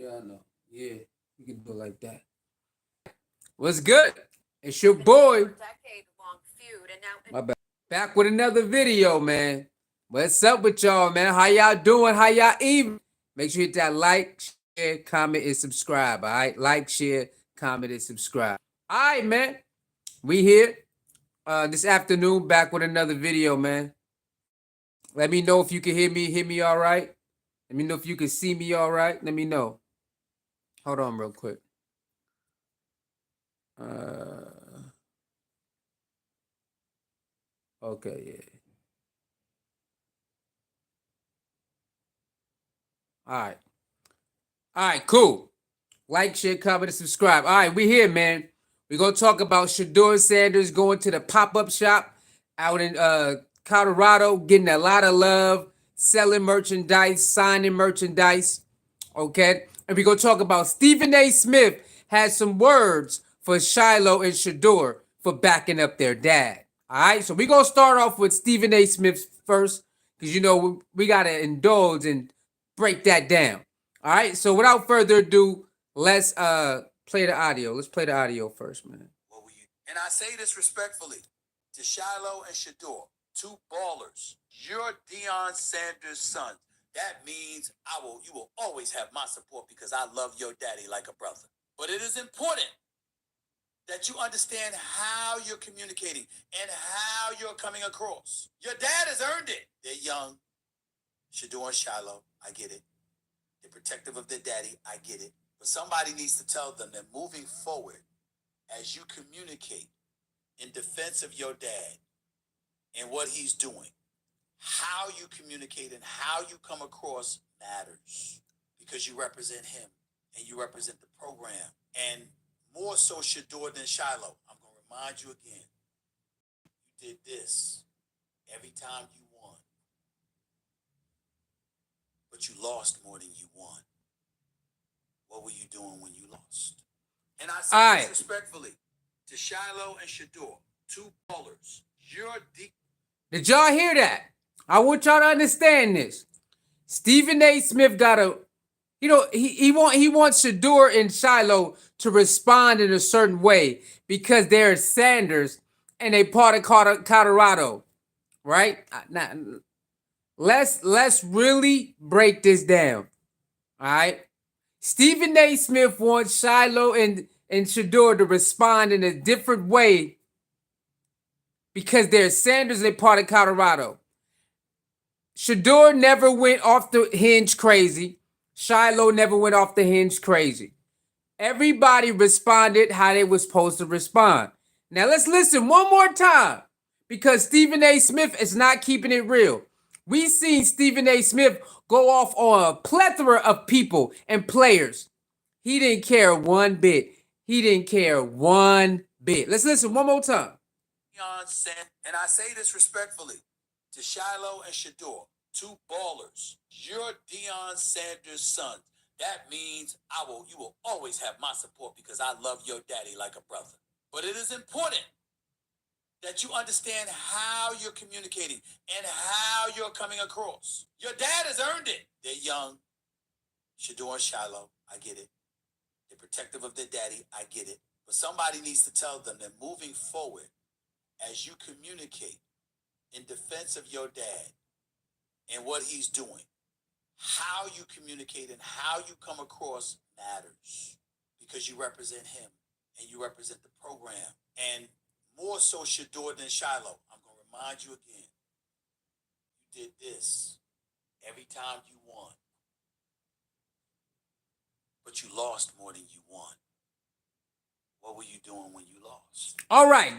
Yeah, I know. Yeah, you can do it like that. What's good? It's your boy. My bad. Back with another video, man. What's up with y'all, man? How y'all doing? How y'all even? Make sure you hit that like, share, comment, and subscribe. All right, like, share, comment, and subscribe. All right, man. We here this afternoon, back with another video, man. Let me know if you can hear me. Hear me all right? Let me know if you can see me all right. Let me know. Hold on, real quick. Okay, yeah. All right. All right, cool. Like, share, comment, and subscribe. All right, we here, man. We're going to talk about Shedeur Sanders going to the pop-up shop out in Colorado, getting a lot of love, selling merchandise, signing merchandise, okay? And we're going to talk about Stephen A. Smith has some words for Shiloh and Shedeur for backing up their dad. All right, so we're going to start off with Stephen A. Smith first because, you know, we got to indulge and break that down. All right, so without further ado, let's play the audio. Let's play the audio first, man. And I say this respectfully to Shiloh and Shedeur, two ballers. You're Deion Sanders' son. That means you will always have my support because I love your daddy like a brother. But it is important that you understand how you're communicating and how you're coming across. Your dad has earned it. They're young. Shedeur and Shiloh, I get it. They're protective of their daddy, I get it. But somebody needs to tell them that moving forward, as you communicate in defense of your dad and what he's doing, how you communicate and how you come across matters because you represent him and you represent the program. And more so Shedeur than Shiloh. I'm going to remind you again. You did this every time you won. But you lost more than you won. What were you doing when you lost? And I say this respectfully to Shiloh and Shedeur, two ballers. Did y'all hear that? I want y'all to understand this. Stephen A. Smith got a, you know, he wants Shedeur and Shiloh to respond in a certain way because they're Sanders and they part of Colorado, right? Now, let's really break this down. All right. Stephen A. Smith wants Shiloh and Shedeur to respond in a different way because they're Sanders and they part of Colorado. Shedeur never went off the hinge crazy. Shiloh never went off the hinge crazy. Everybody responded how they were supposed to respond. Now let's listen one more time because Stephen A. Smith is not keeping it real. We seen Stephen A. Smith go off on a plethora of people and players. He didn't care one bit. He didn't care one bit. Let's listen one more time. And I say this respectfully to Shiloh and Shedeur, two ballers. You're Deion Sanders' son. That means you will always have my support because I love your daddy like a brother. But it is important that you understand how you're communicating and how you're coming across. Your dad has earned it. They're young. Shedeur and Shiloh, I get it. They're protective of their daddy, I get it. But somebody needs to tell them that moving forward, as you communicate in defense of your dad and what he's doing, how you communicate and how you come across matters because you represent him and you represent the program. And more so Shedeur than Shiloh. I'm going to remind you again. You did this every time you won. But you lost more than you won. What were you doing when you lost? All right,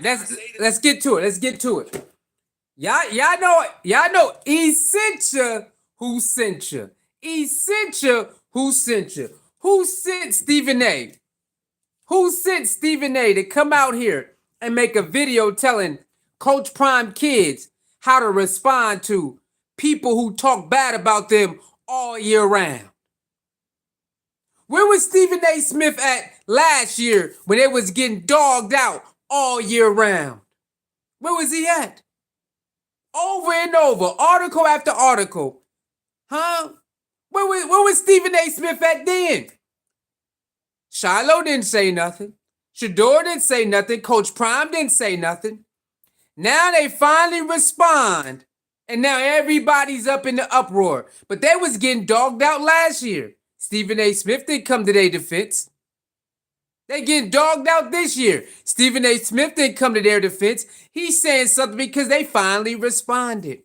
let's get to it. Let's get to it. Y'all know Essentia who sent you. Essentia who sent you. Who sent Stephen A? Who sent Stephen A to come out here and make a video telling Coach Prime kids how to respond to people who talk bad about them all year round? Where was Stephen A. Smith at last year when they was getting dogged out all year round? Where was he at? Over and over, article after article. Huh? Where was Stephen A. Smith at then? Shiloh didn't say nothing. Shedeur didn't say nothing. Coach Prime didn't say nothing. Now they finally respond, and now everybody's up in the uproar. But they was getting dogged out last year. Stephen A. Smith didn't come to their defense. They getting dogged out this year. Stephen A. Smith didn't come to their defense. He's saying something because they finally responded.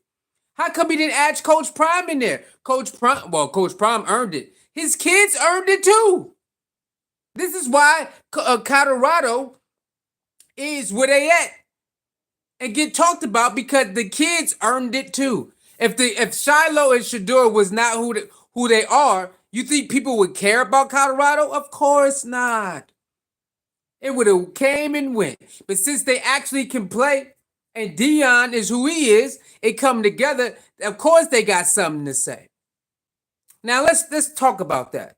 How come he didn't add Coach Prime in there? Coach Prime earned it. His kids earned it too. This is why Colorado is where they at and get talked about, because the kids earned it too. If Shiloh and Shedeur was not who they are, you think people would care about Colorado? Of course not. It would have came and went. But since they actually can play, and Dion is who he is, it come together. Of course, they got something to say. Now let's talk about that.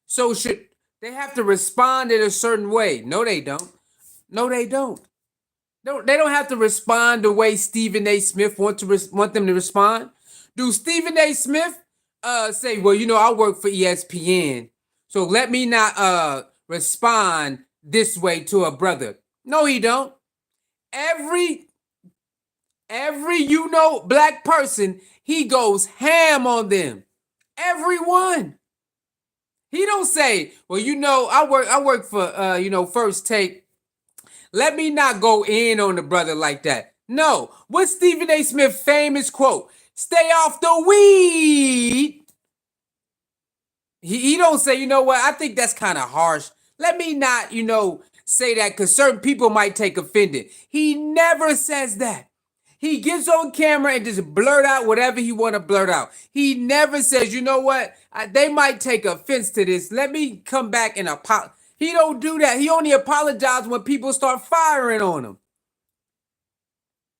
So should they have to respond in a certain way? No, they don't. No, they don't. They don't have to respond the way Stephen A. Smith want them to respond. Do Stephen A. Smith say, well, I work for ESPN, so let me not respond this way to a brother? No, he don't. Every black person, he goes ham on them. Everyone. He don't say, well, I work for First Take. Let me not go in on the brother like that. No. What's Stephen A. Smith's famous quote? Stay off the weed. He don't say, I think that's kind of harsh. Let me not, say that, because certain people might take offended. He never says that. He gets on camera and just blurt out whatever he want to blurt out. He never says, they might take offense to this. Let me come back and apologize. He don't do that. He only apologizes when people start firing on him.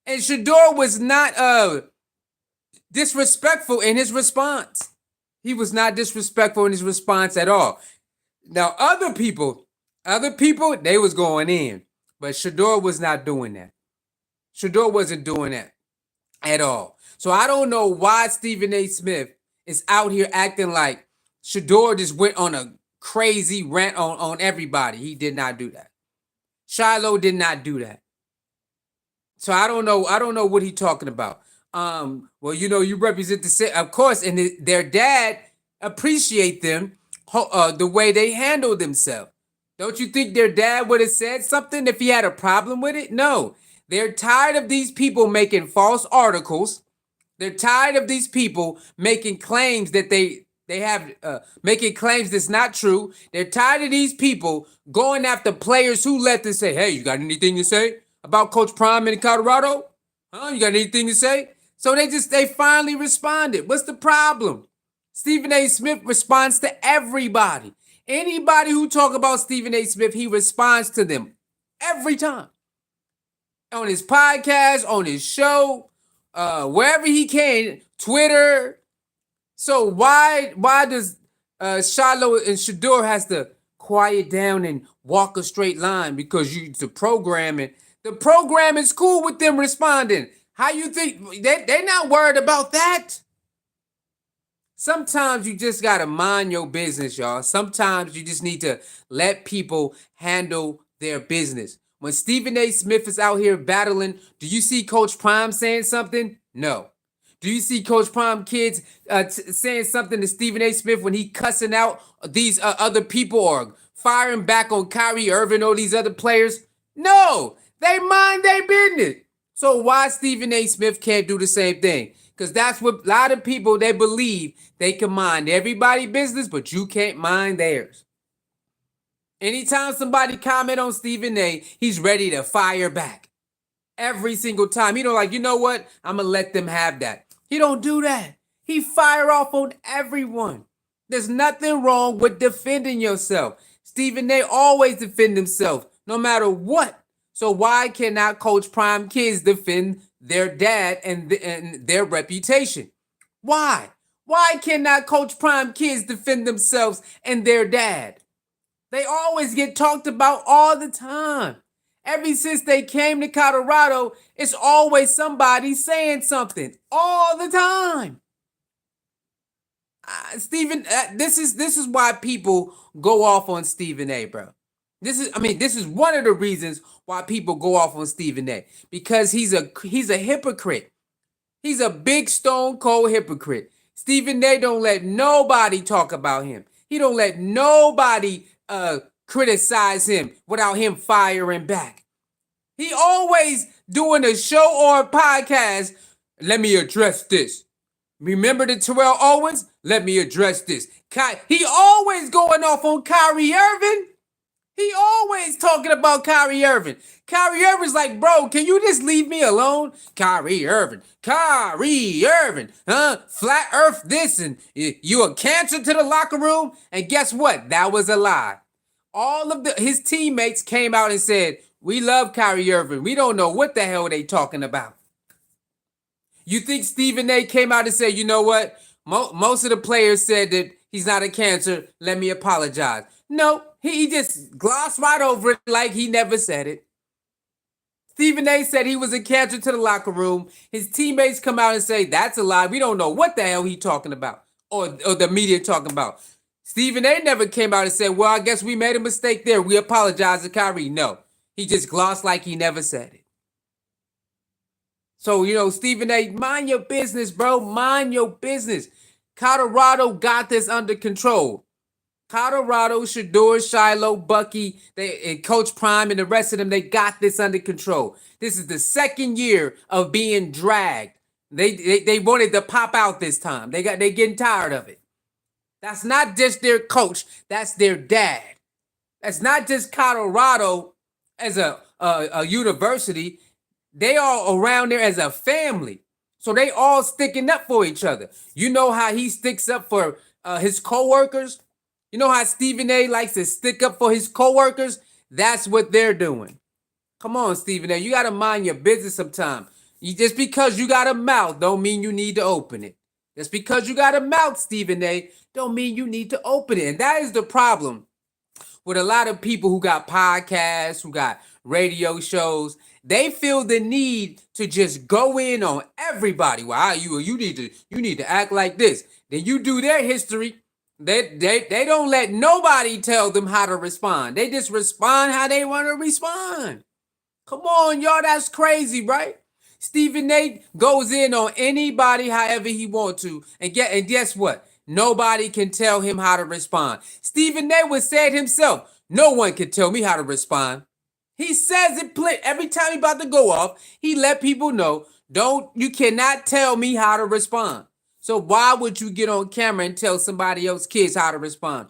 And Shedeur was not disrespectful in his response. He was not disrespectful in his response at all. Now, other people, they was going in. But Shedeur was not doing that. Shedeur wasn't doing that at all. So I don't know why Stephen A. Smith is out here acting like Shedeur just went on a crazy rant on everybody. He did not do that. Shiloh did not do that. So I don't know what he's talking about. Well, you represent the city, of course, and their dad appreciate them the way they handle themselves. Don't you think their dad would have said something if he had a problem with it? No. They're tired of these people making false articles. They're tired of these people making claims that they have making claims that's not true. They're tired of these people going after players who let them say, hey, you got anything to say about Coach Prime in Colorado? Huh? You got anything to say? So they finally responded. What's the problem? Stephen A. Smith responds to everybody. Anybody who talk about Stephen A. Smith, he responds to them every time. On his podcast, on his show, wherever he can, Twitter. So why does Shiloh and Shedeur has to quiet down and walk a straight line? Because the program is cool with them responding. How you think they're not worried about that? Sometimes you just gotta mind your business, y'all. Sometimes you just need to let people handle their business. When Stephen A. Smith is out here battling, do you see Coach Prime saying something? No. Do you see Coach Prime kids saying something to Stephen A. Smith when he cussing out these other people or firing back on Kyrie Irving or these other players? No. They mind their business. So why Stephen A. Smith can't do the same thing? Because that's what a lot of people, they believe they can mind everybody's business, but you can't mind theirs. Anytime somebody comment on Stephen A., he's ready to fire back. Every single time. He don't like, you know what? I'm going to let them have that. He don't do that. He fire off on everyone. There's nothing wrong with defending yourself. Stephen A. always defend himself, no matter what. So why cannot Coach Prime kids defend their dad and their reputation? Why? Why cannot Coach Prime kids defend themselves and their dad? They always get talked about all the time. Ever since they came to Colorado, it's always somebody saying something all the time. Stephen, this is why people go off on Stephen A, bro. This is one of the reasons why people go off on Stephen A, because he's a hypocrite. He's a big stone cold hypocrite. Stephen A don't let nobody talk about him. He don't let nobody criticize him without him firing back. He always doing a show or a podcast. Let me address this. Remember the Terrell Owens? Let me address this. He always going off on Kyrie Irving. He always talking about Kyrie Irving. Kyrie Irving's like, bro, can you just leave me alone? Kyrie Irving. Flat Earth this, and you a cancer to the locker room? And guess what? That was a lie. All of his teammates came out and said, we love Kyrie Irving. We don't know what the hell they talking about. You think Stephen A came out and said, you know what? Most of the players said that he's not a cancer. Let me apologize. No, he just glossed right over it like he never said it. Stephen A said he was a cancer to the locker room. His teammates come out and say, that's a lie. We don't know what the hell he talking about, or the media talking about. Stephen A never came out and said, well, I guess we made a mistake there. We apologize to Kyrie. No, he just glossed like he never said it. So, Stephen A, mind your business, bro. Mind your business. Colorado got this under control. Colorado, Shedeur, Shiloh, Bucky, and Coach Prime, and the rest of them, they got this under control. This is the second year of being dragged. They wanted to pop out this time. They getting tired of it. That's not just their coach. That's their dad. That's not just Colorado as a university. They are around there as a family. So they all sticking up for each other. You know how he sticks up for his coworkers? You know how Stephen A likes to stick up for his coworkers? That's what they're doing. Come on, Stephen A. You got to mind your business sometime. Just because you got a mouth don't mean you need to open it. Just because you got a mouth, Stephen A, don't mean you need to open it. And that is the problem with a lot of people who got podcasts, who got radio shows. They feel the need to just go in on everybody. Well, you need to act like this. Then you do their history. They don't let nobody tell them how to respond. They just respond how they want to respond. Come on, y'all, that's crazy, right? Stephen A goes in on anybody however he wants to, and guess what? Nobody can tell him how to respond. Stephen A would say it himself. No one can tell me how to respond. He says it every time he about to go off. He let people know, you cannot tell me how to respond. So why would you get on camera and tell somebody else's kids how to respond?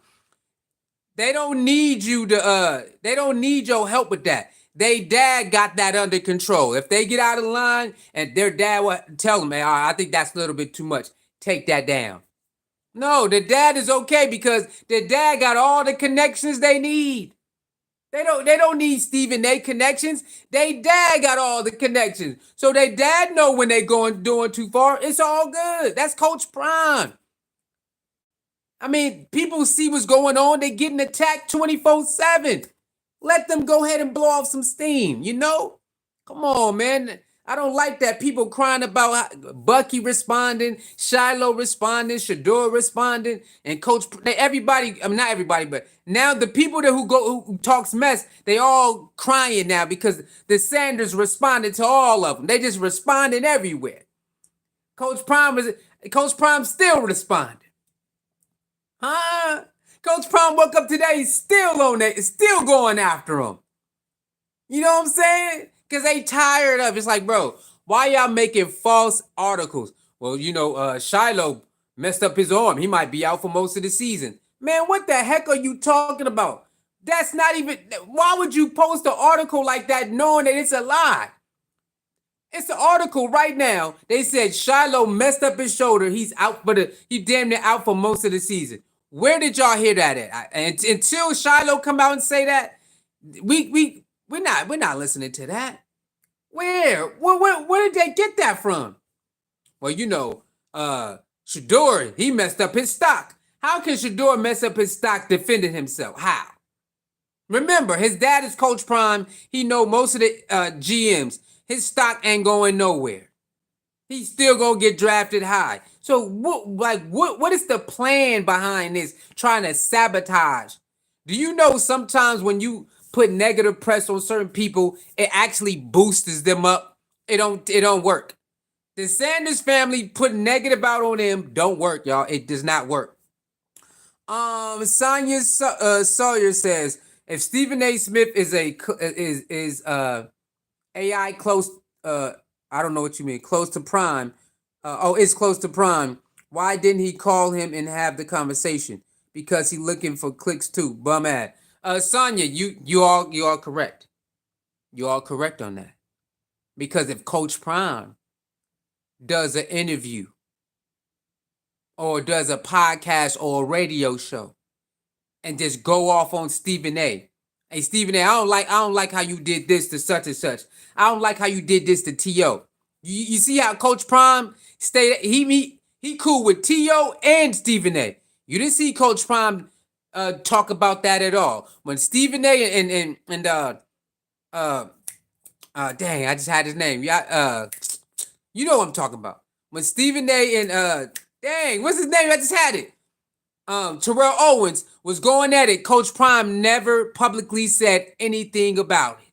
They don't need you to, they don't need your help with that. They dad got that under control. If they get out of line and their dad will tell them, hey, I think that's a little bit too much. Take that down. No, the dad is okay because the dad got all the connections they need. They don't need Stephen A connections. They dad got all the connections. So they dad know when they doing too far. It's all good. That's Coach Prime. I mean, people see what's going on. They getting attacked 24/7. Let them go ahead and blow off some steam, Come on, man. I don't like that. People crying about Bucky responding, Shiloh responding, Shedeur responding, and Coach. Everybody, not everybody, but now the people who talks mess, they all crying now because the Sanders responded to all of them. They just responding everywhere. Coach Prime still responding. Huh? Coach Prime woke up today, still on that, still going after him. You know what I'm saying? Because they tired of it. It's like, bro, why y'all making false articles? Well, Shiloh messed up his arm. He might be out for most of the season. Man, what the heck are you talking about? That's not even, why would you post an article like that knowing that it's a lie? It's an article right now. They said Shiloh messed up his shoulder. He's out he damn near out for most of the season. Where did y'all hear that at? Until Shiloh come out and say that, we're not listening to that. Where did they get that from? Well, Shedeur, he messed up his stock. How can Shedeur mess up his stock defending himself? How? Remember, his dad is Coach Prime. He know most of the GMs. His stock ain't going nowhere. He's still gonna get drafted high. So what is the plan behind this trying to sabotage? Do you know sometimes when you put negative press on certain people, it actually boosts them up? It don't work. The Sanders family putting negative out on them don't work, y'all. It does not work. Sonya Sawyer says if Stephen A. Smith is AI close, I don't know what you mean, close to prime. It's close to prime. Why didn't he call him and have the conversation? Because he looking for clicks too. Bum ad. Sonya, you all correct. You all correct on that. Because if Coach Prime does an interview or does a podcast or a radio show and just go off on Stephen A. Hey Stephen A, I don't like how you did this to such and such. I don't like how you did this to T.O. You see how Coach Prime stayed he cool with T.O. and Stephen A. You didn't see Coach Prime talk about that at all. When Stephen A dang, I just had his name. Yeah, you know what I'm talking about. When Stephen A and dang, what's his name? I just had it. Terrell Owens was going at it. Coach Prime never publicly said anything about it.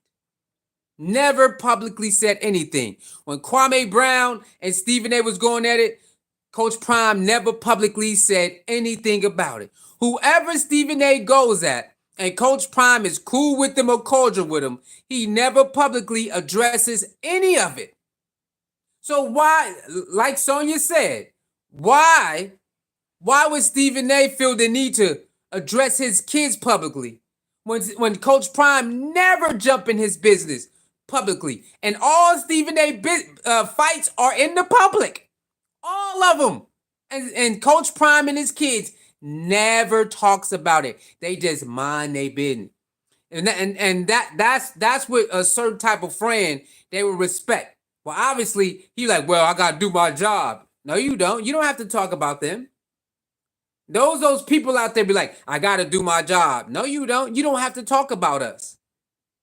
Never publicly said anything. When Kwame Brown and Stephen A was going at it, Coach Prime never publicly said anything about it. Whoever Stephen A goes at, and Coach Prime is cool with them or cordial with him, he never publicly addresses any of it. So why, like Sonya said, why would Stephen A feel the need to address his kids publicly when Coach Prime never jump in his business publicly? And all Stephen A fights are in the public. All of them. And Coach Prime and his kids never talks about it. They just mind their business. And that's what a certain type of friend they will respect. Well, obviously, he like, well, I got to do my job. No, you don't. You don't have to talk about them. Those people out there be like, I got to do my job. No, you don't. You don't have to talk about us.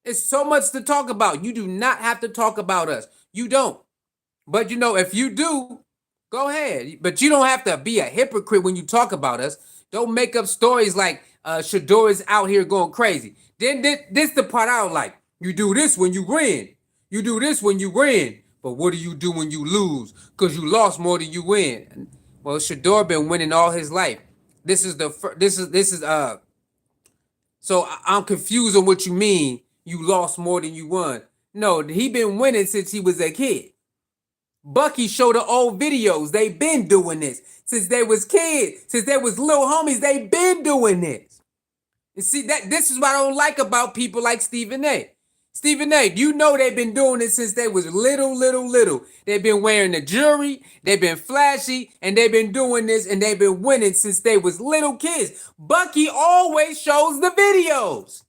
It's so much to talk about. You do not have to talk about us. You don't. But, if you do, go ahead. But you don't have to be a hypocrite when you talk about us. Don't make up stories like Shedeur is out here going crazy. Then this the part I don't like. You do this when you win. You do this when you win. But what do you do when you lose? Because you lost more than you win. Well, Shedeur been winning all his life. So I'm confused on what you mean. You lost more than you won. No, he been winning since he was a kid. Bucky showed the old videos. They been doing this since they was kids, since they was little homies. They been doing this. And see this is what I don't like about people like Stephen A. Stephen A, they've been doing it since they was little. They've been wearing the jewelry, they've been flashy, and they've been doing this, and they've been winning since they was little kids. Bucky always shows the videos.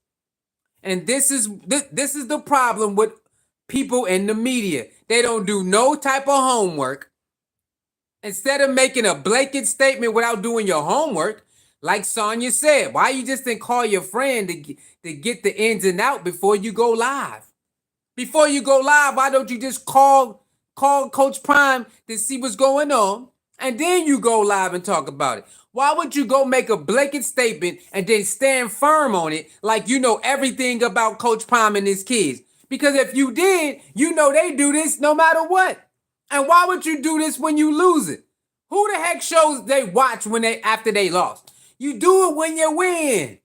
And this is the problem with people in the media. They don't do no type of homework. Instead of making a blanket statement without doing your homework, like Sonya said, why you just didn't call your friend to get the ins and out before you go live? Before you go live, why don't you just call Coach Prime to see what's going on, and then you go live and talk about it? Why would you go make a blanket statement and then stand firm on it like you know everything about Coach Prime and his kids? Because if you did, they do this no matter what. And why would you do this when you lose it? Who the heck shows they watch after they lost? You do it when you win.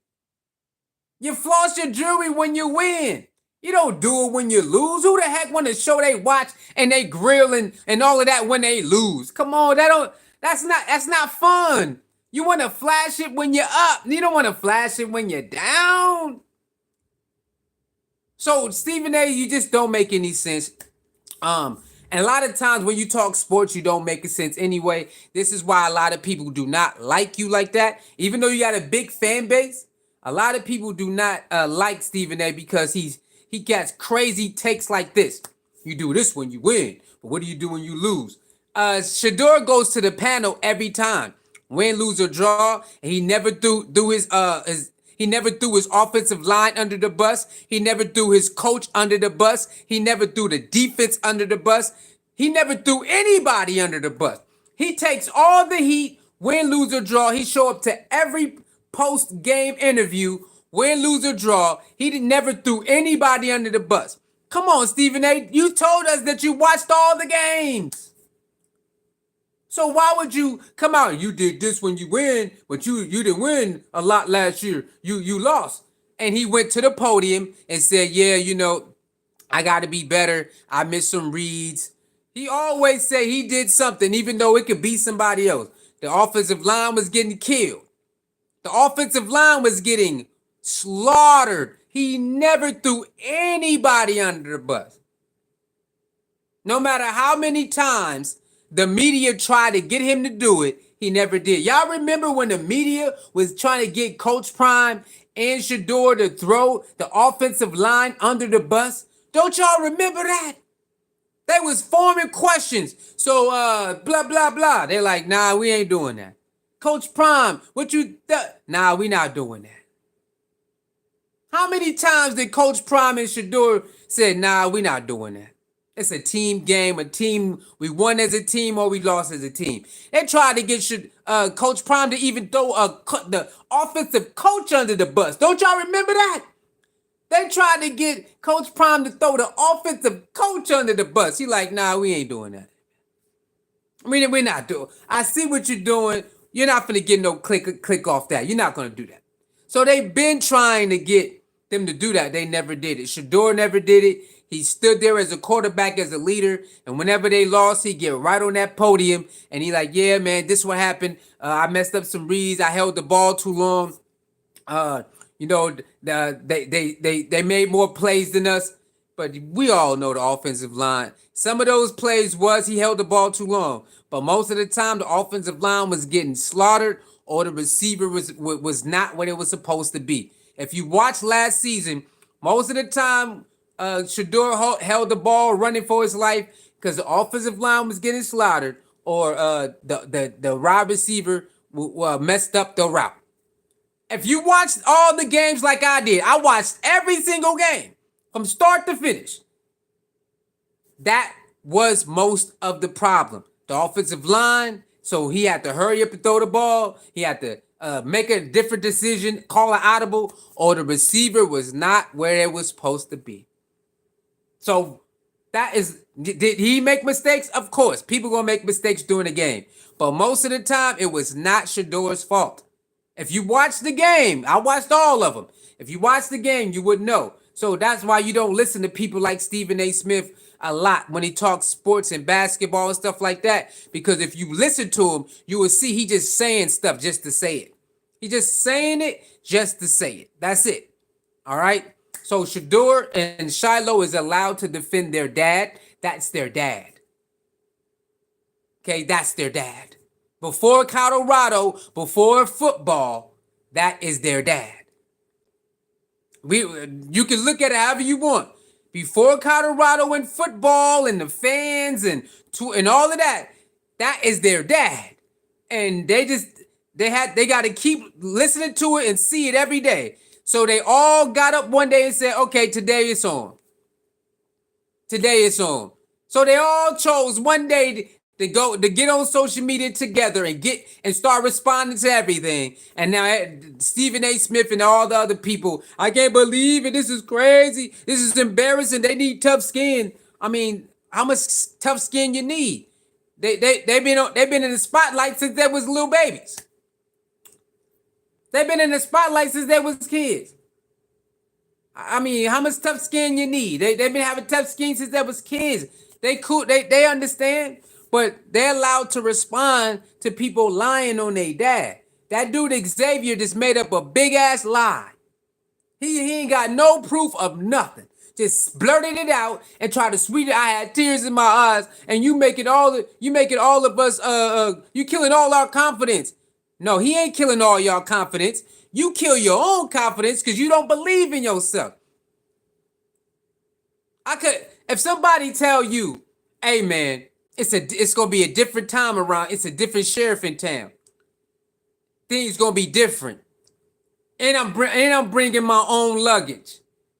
You floss your jewelry when you win. You don't do it when you lose. Who the heck want to show they watch and they grill and all of that when they lose? Come on, that's not fun. You want to flash it when you're up. You don't want to flash it when you're down. So Stephen A, you just don't make any sense. And a lot of times when you talk sports, you don't make sense anyway. This is why a lot of people do not like you like that. Even though you got a big fan base, a lot of people do not like Stephen A because he gets crazy takes like this. You do this when you win, but what do you do when you lose? Shedeur goes to the panel every time, win, lose, or draw, and he never threw his offensive line under the bus. He never threw his coach under the bus. He never threw the defense under the bus. He never threw anybody under the bus. He takes all the heat, win, lose, or draw. He show up to every post-game interview, win, lose, or draw. He never threw anybody under the bus. Come on, Stephen A. You told us that you watched all the games. So why would you come out? You did this when you win, but you didn't win a lot last year. You lost. And he went to the podium and said, yeah, I got to be better. I missed some reads. He always said he did something, even though it could be somebody else. The offensive line was getting killed. The offensive line was getting slaughtered. He never threw anybody under the bus. No matter how many times the media tried to get him to do it, he never did. Y'all remember when the media was trying to get Coach Prime and Shedeur to throw the offensive line under the bus? Don't y'all remember that? They was forming questions. So, blah, blah, blah. They're like, nah, we ain't doing that. Coach Prime, what you nah, we not doing that. How many times did Coach Prime and Shedeur say, nah, we not doing that? It's a team game, we won as a team or we lost as a team. They tried to get Coach Prime to even throw the offensive coach under the bus. Don't y'all remember that? They tried to get Coach Prime to throw the offensive coach under the bus. He like, nah, we ain't doing that. I mean, we're not doing. I see what you're doing. You're not gonna get no click off that. You're not gonna do that. So they've been trying to get them to do that. They never did it. Shedeur never did it. He stood there as a quarterback, as a leader, and whenever they lost, he'd get right on that podium and he like, yeah, man, this is what happened. I messed up some reads. I held the ball too long. They made more plays than us, but we all know the offensive line. Some of those plays was he held the ball too long, but most of the time the offensive line was getting slaughtered or the receiver was not what it was supposed to be. If you watch last season, most of the time Shedeur held the ball running for his life because the offensive line was getting slaughtered or the wide receiver messed up the route. If you watched all the games like I did, I watched every single game from start to finish. That was most of the problem. The offensive line, so he had to hurry up and throw the ball. He had to make a different decision, call an audible, or the receiver was not where it was supposed to be. So that is, did he make mistakes? Of course, people gonna make mistakes during the game. But most of the time, it was not Shedeur's fault. If you watch the game, I watched all of them. If you watch the game, you would know. So that's why you don't listen to people like Stephen A. Smith a lot when he talks sports and basketball and stuff like that. Because if you listen to him, you will see he just saying stuff just to say it. He just saying it just to say it. That's it. All right? So Shedeur and Shiloh is allowed to defend their dad. That's their dad. Okay, that's their dad. Before Colorado, before football, that is their dad. You can look at it however you want. Before Colorado and football and the fans and all of that, that is their dad. And they got to keep listening to it and see it every day. So they all got up one day and said, okay, today it's on. Today it's on. So they all chose one day to get on social media together and start responding to everything. And now Stephen A. Smith and all the other people, I can't believe it. This is crazy. This is embarrassing. They need tough skin. I mean, how much tough skin you need? They've been in the spotlight since they was little babies. They've been in the spotlight since they was kids. I mean, how much tough skin you need? They've been having tough skin since they was kids. They cool. They understand. But they're allowed to respond to people lying on their dad. That dude Xavier just made up a big ass lie. He ain't got no proof of nothing. Just blurted it out and tried to sweeten it. I had tears in my eyes, and you making all of us you killing all our confidence. No, he ain't killing all y'all confidence. You kill your own confidence because you don't believe in yourself. If somebody tell you, hey man, it's gonna be a different time around. It's a different sheriff in town. Things gonna be different, and I'm bringing my own luggage,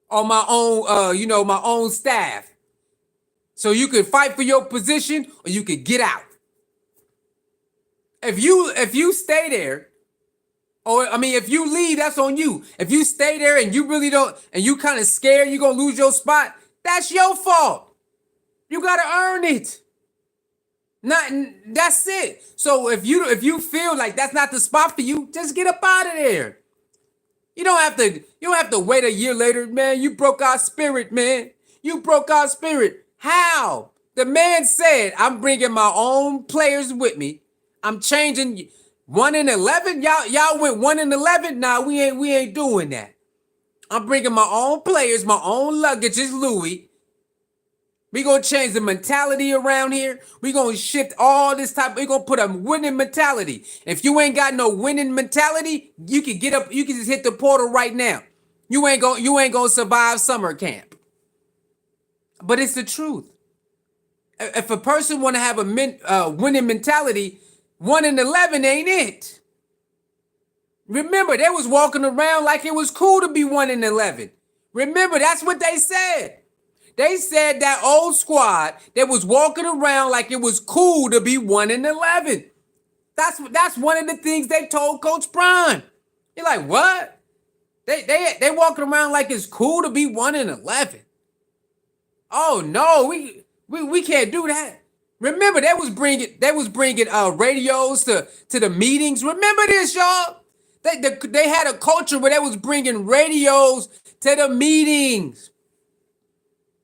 or my own my own staff. So you could fight for your position or you could get out. If you stay there, or I mean if you leave, that's on you. If you stay there and you really don't, and you kind of scared you're gonna lose your spot, that's your fault. You gotta earn it. Not that's it. So if you feel like that's not the spot for you, just get up out of there. You don't have to wait a year later, man. You broke our spirit, man. You broke our spirit. How? The man said, I'm bringing my own players with me. I'm changing 1-11. Y'all went 1-11. Nah, we ain't doing that. I'm bringing my own players, my own luggage. It's Louis. We gonna change the mentality around here. We gonna shift all this type. We gonna put a winning mentality. If you ain't got no winning mentality, you can get up. You can just hit the portal right now. You ain't gonna survive summer camp. But it's the truth. If a person want to have a winning mentality, 1-11 ain't it. Remember, they was walking around like it was cool to be 1-11. Remember, that's what they said. They said that old squad that was walking around like it was cool to be 1-11. That's one of the things they told Coach Prime. You're like, what? They walking around like it's cool to be 1-11. Oh no, we can't do that. Remember, they was bringing radios to the meetings. Remember this, y'all. They had a culture where they was bringing radios to the meetings.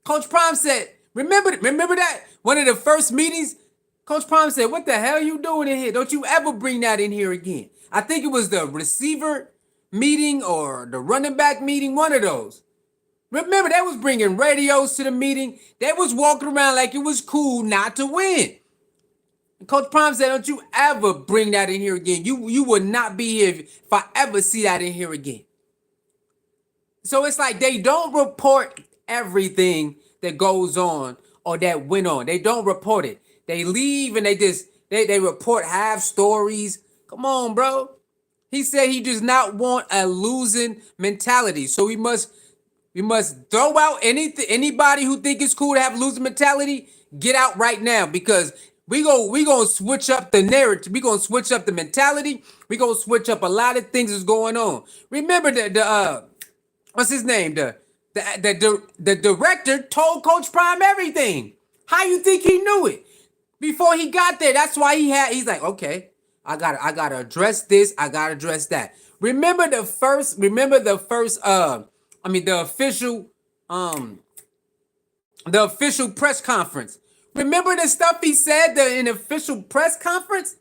Coach Prime said, remember that? One of the first meetings, Coach Prime said, what the hell are you doing in here? Don't you ever bring that in here again. I think it was the receiver meeting or the running back meeting, one of those. Remember, they was bringing radios to the meeting. They was walking around like it was cool not to win. And Coach Prime said, don't you ever bring that in here again. You will not be here if I ever see that in here again. So it's like they don't report everything that goes on or that went on. They don't report it. They leave and they report half stories. Come on, bro. He said he does not want a losing mentality. So we must throw out anybody who think it's cool to have a losing mentality. Get out right now, because we gonna switch up the narrative. We gonna switch up the mentality. We gonna switch up a lot of things that's going on. Remember the what's his name? The director told Coach Prime everything. How you think he knew it before he got there? That's why he's like, okay, I gotta address this. I gotta address that. Remember the official press conference. Remember the stuff he said in the official press conference?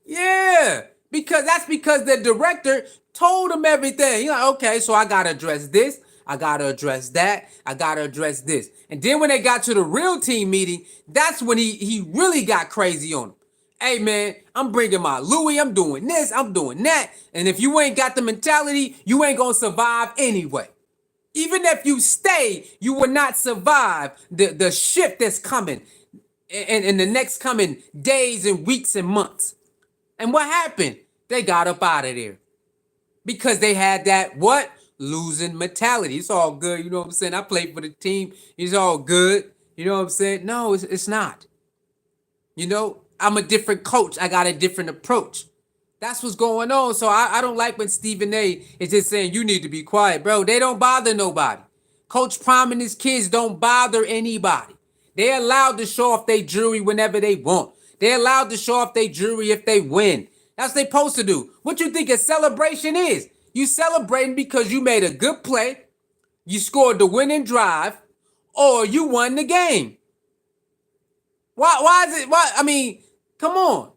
Yeah, because the director told him everything. You're like, okay, so I gotta address this. I gotta address that. I gotta address this. And then when they got to the real team meeting, that's when he really got crazy on him. Hey man, I'm bringing my Louis. I'm doing this. I'm doing that. And if you ain't got the mentality, you ain't gonna survive anyway. Even if you stay, you will not survive the shift that's coming in the next coming days and weeks and months. And what happened? They got up out of there because they had that what? Losing mentality. It's all good. You know what I'm saying? I played for the team. It's all good. You know what I'm saying? No, it's not. You know, I'm a different coach. I got a different approach. That's what's going on. So I don't like when Stephen A is just saying you need to be quiet, bro. They don't bother nobody. Coach Prime and his kids don't bother anybody. They're allowed to show off their jewelry whenever they want. They're allowed to show off their jewelry if they win. That's what they're supposed to do. What you think a celebration is? You celebrating because you made a good play, you scored the winning drive, or you won the game. Why is it? Why? I mean, come on.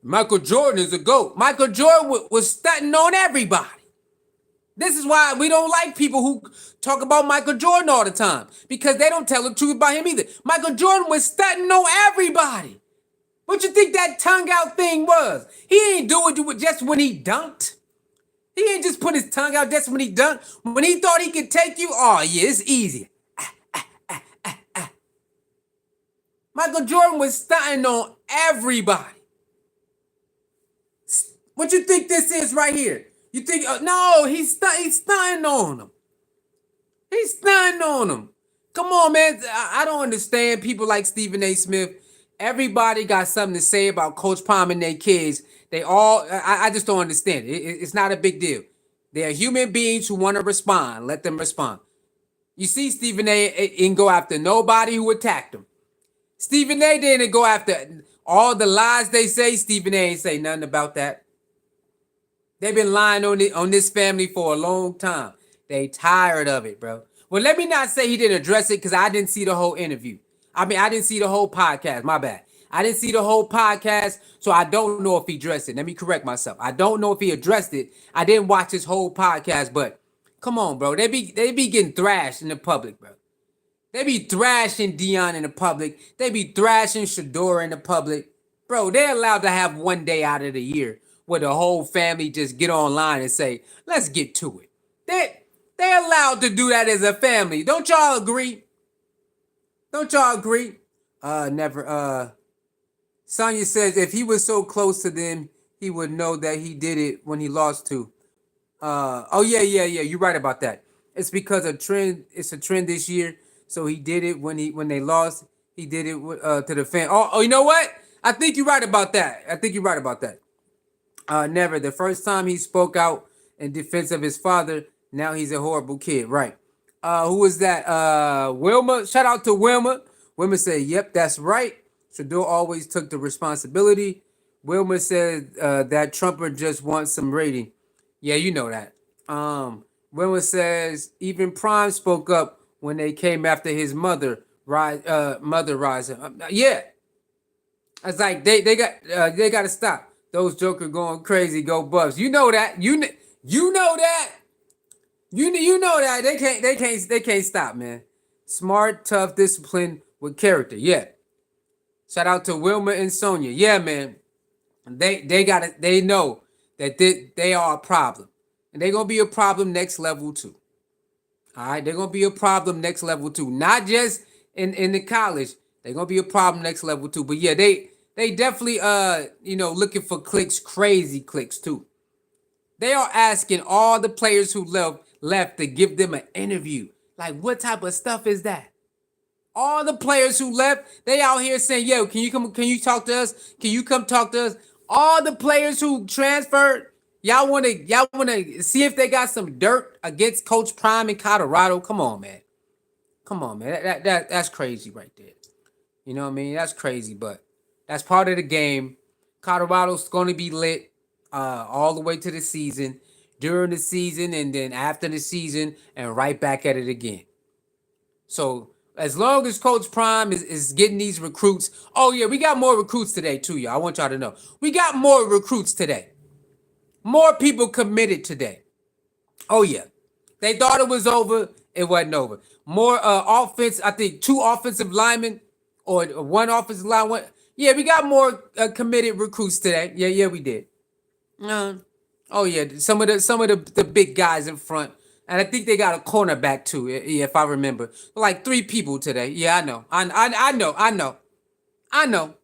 Michael Jordan is a GOAT. Michael Jordan was stunting on everybody. This is why we don't like people who talk about Michael Jordan all the time, because they don't tell the truth about him either. Michael Jordan was stunting on everybody. What you think that tongue out thing was? He ain't do it just when he dunked. He ain't just put his tongue out just when he dunked. When he thought he could take you, oh yeah, it's easy. Michael Jordan was stunting on everybody. What you think this is right here? You think, no, he's stunting on them. He's stunting on them. Come on, man. I don't understand people like Stephen A. Smith. Everybody got something to say about Coach Prime and their kids. They all, I just don't understand it. It's not a big deal. They are human beings who want to respond. Let them respond. You see, Stephen A. didn't go after nobody who attacked him. Stephen A. didn't go after all the lies they say. Stephen A. ain't say nothing about that. They've been lying on this family for a long time. They tired of it, bro. Well, let me not say he didn't address it because I didn't see the whole interview. I mean, I didn't see the whole podcast. My bad. I didn't see the whole podcast, so I don't know if he addressed it. Let me correct myself. I don't know if he addressed it. I didn't watch his whole podcast, but come on, bro. They be getting thrashed in the public, bro. They be thrashing Dion in the public. They be thrashing Shedeur in the public. Bro, they're allowed to have one day out of the year where the whole family just get online and say, let's get to it. They're allowed to do that as a family. Don't y'all agree? Don't y'all agree? Never. Sonya says if he was so close to them, he would know that he did it when he lost to. Oh yeah. You're right about that. It's because a trend. It's a trend this year. So he did it when they lost. He did it to the fan. Oh, you know what? I think you're right about that. Never. The first time he spoke out in defense of his father, now he's a horrible kid. Right. Who was that? Wilma. Shout out to Wilma. Wilma said, yep, that's right. Shedeur always took the responsibility. Wilma said that Trumper just wants some rating. Yeah, you know that. Wilma says even Prime spoke up when they came after his mother rising. Yeah. It's like they got to stop. Those jokers going crazy. Go Buffs. You know that. You know that. You know that they can't stop, man. Smart, tough, disciplined with character. Yeah. Shout out to Wilma and Sonia. Yeah, man. They know that they are a problem. And they're gonna be a problem next level too. All right, they're gonna be a problem next level too. Not just in the college. They're gonna be a problem next level too. But yeah, they definitely looking for clicks, crazy clicks too. They are asking all the players who left to give them an interview. Like, what type of stuff is that? All the players who left, they out here saying, yo, can you talk to us? Can you come talk to us? All the players who transferred, y'all wanna see if they got some dirt against Coach Prime in Colorado? Come on, man. That's crazy right there. You know what I mean? That's crazy, but that's part of the game. Colorado's gonna be lit all the way to the season, during the season, and then after the season, and right back at it again. So as long as Coach Prime is getting these recruits, oh yeah, we got more recruits today too, y'all. I want y'all to know. We got more recruits today. More people committed today. Oh yeah. They thought it was over. It wasn't over. More offense, I think 2 offensive linemen or 1 offensive line. Yeah, we got more committed recruits today. Yeah, we did. Oh yeah, some of the big guys in front. And I think they got a cornerback too, yeah, if I remember. Like 3 people today. Yeah, I know. I know.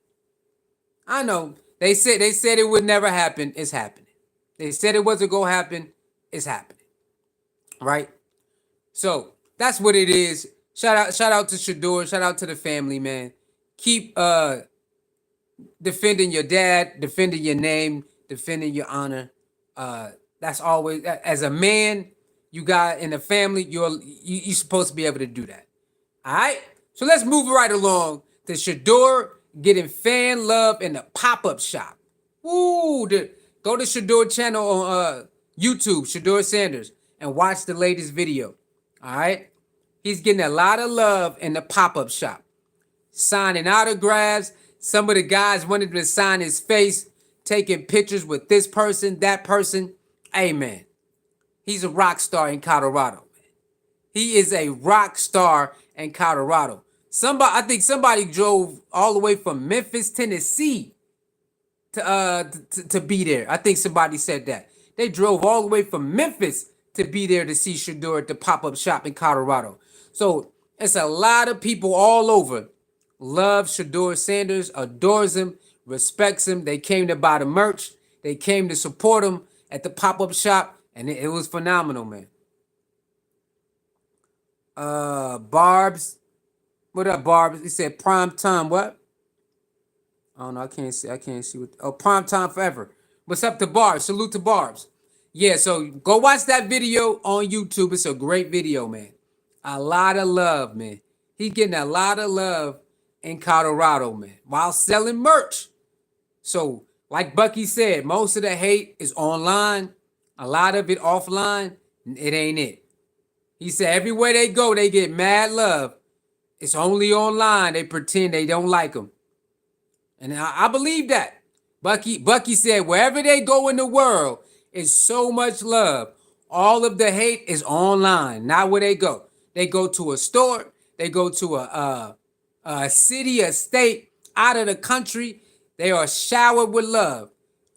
They said it would never happen. It's happening. They said it wasn't gonna happen. It's happening. Right? So that's what it is. Shout out to Shedeur. Shout out to the family, man. Keep defending your dad, defending your name, defending your honor. That's always, as a man, you got in the family, you're supposed to be able to do that. All right. So let's move right along to Shedeur getting fan love in the pop-up shop. Woo! Go to Shedeur channel on YouTube, Shedeur Sanders, and watch the latest video. All right. He's getting a lot of love in the pop-up shop. Signing autographs. Some of the guys wanted to sign his face, taking pictures with this person, that person. Hey, man, he's a rock star in Colorado. He is a rock star in Colorado. I think somebody drove all the way from Memphis, Tennessee to be there. I think somebody said that. They drove all the way from Memphis to be there to see Shedeur at the pop-up shop in Colorado. So it's a lot of people all over loves Shedeur Sanders, adores him, respects him. They came to buy the merch. They came to support him at the pop-up shop, and it was phenomenal, man. Barb's What up, Barb? He said prime time. What? I don't know. I can't see. I can't see what. Oh, prime time forever. What's up to Barbs? Salute to Barbs. Yeah. So go watch that video on YouTube. It's a great video, man. A lot of love, man. He getting a lot of love in Colorado, man, while selling merch. So, like Bucky said, most of the hate is online. A lot of it offline. It ain't it. He said everywhere they go, they get mad love. It's only online. They pretend they don't like them. And I believe that. Bucky said wherever they go in the world, is so much love. All of the hate is online, not where they go. They go to a store, they go to a city, a state, out of the country. They are showered with love.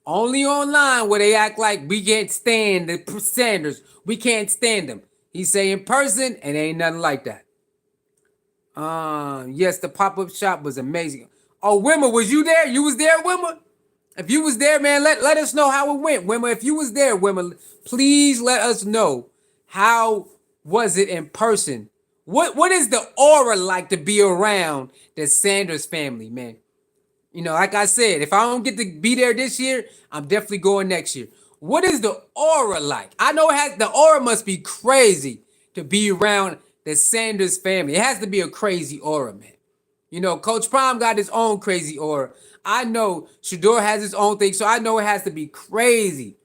Only online where they act like we can't stand the Sanders. We can't stand them. He say in person, and ain't nothing like that. Yes, the pop-up shop was amazing. Oh, Wimmer, was you there? You was there, Wimmer? If you was there, man, let us know how it went. Wimmer, if you was there, Wimmer, please let us know how was it in person. What is the aura like to be around the Sanders family, man? You know, like I said, if I don't get to be there this year, I'm definitely going next year. What is the aura like? I know the aura must be crazy to be around the Sanders family. It has to be a crazy aura, man. You know, Coach Prime got his own crazy aura. I know Shedeur has his own thing, so I know it has to be crazy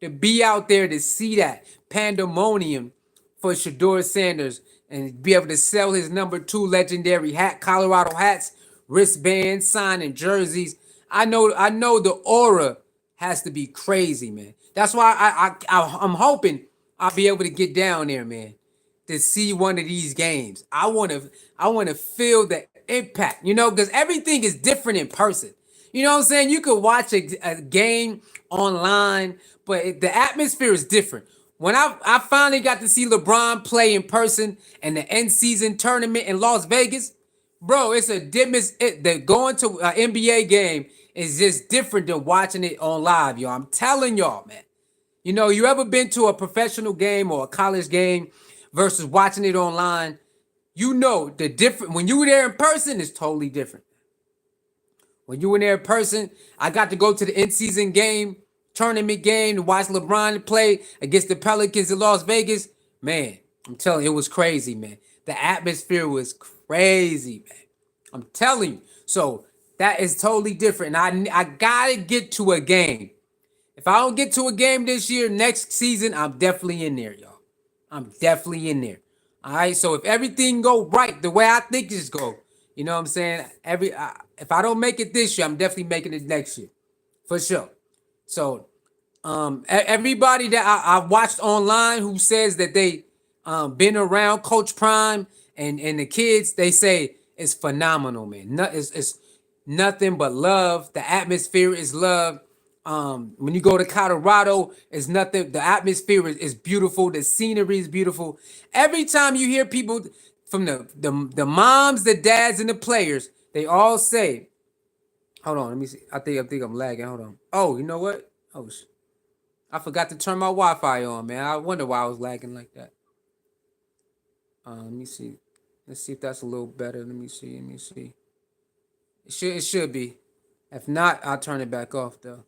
to be out there to see that pandemonium for Shedeur Sanders and be able to sell his #2 legendary hat, Colorado hats, wristbands, signing jerseys. I know the aura has to be crazy, man. That's why I'm hoping I'll be able to get down there, man, to see one of these games. I want to feel the impact, you know, because everything is different in person. You know what I'm saying? You could watch a game online, but the atmosphere is different. When I finally got to see LeBron play in person in the end season tournament in Las Vegas, bro, it's a difference. Going to an NBA game is just different than watching it on live, y'all. I'm telling y'all, man. You know, you ever been to a professional game or a college game versus watching it online? You know the different. When you were there in person, it's totally different. When you were there in person, I got to go to the in-season game, tournament game, to watch LeBron play against the Pelicans in Las Vegas. Man, I'm telling you, it was crazy, man. The atmosphere was crazy, man. I'm telling you. So that is totally different. And I gotta get to a game. If I don't get to a game this year, next season, I'm definitely in there, y'all. I'm definitely in there. All right. So if everything go right the way I think it's go, you know what I'm saying? If I don't make it this year, I'm definitely making it next year, for sure. So everybody that I watched online who says that they been around Coach Prime and the kids, they say it's phenomenal, man. It's nothing but love. The atmosphere is love. When you go to Colorado, it's nothing. The atmosphere is beautiful. The scenery is beautiful. Every time you hear people from the moms, the dads, and the players, they all say, "Hold on, let me see. I think I'm lagging. Hold on. Oh, you know what? Oh, I forgot to turn my Wi-Fi on, man. I wonder why I was lagging like that. Let me see. Let's see if that's a little better. Let me see. It should be. If not, I'll turn it back off though.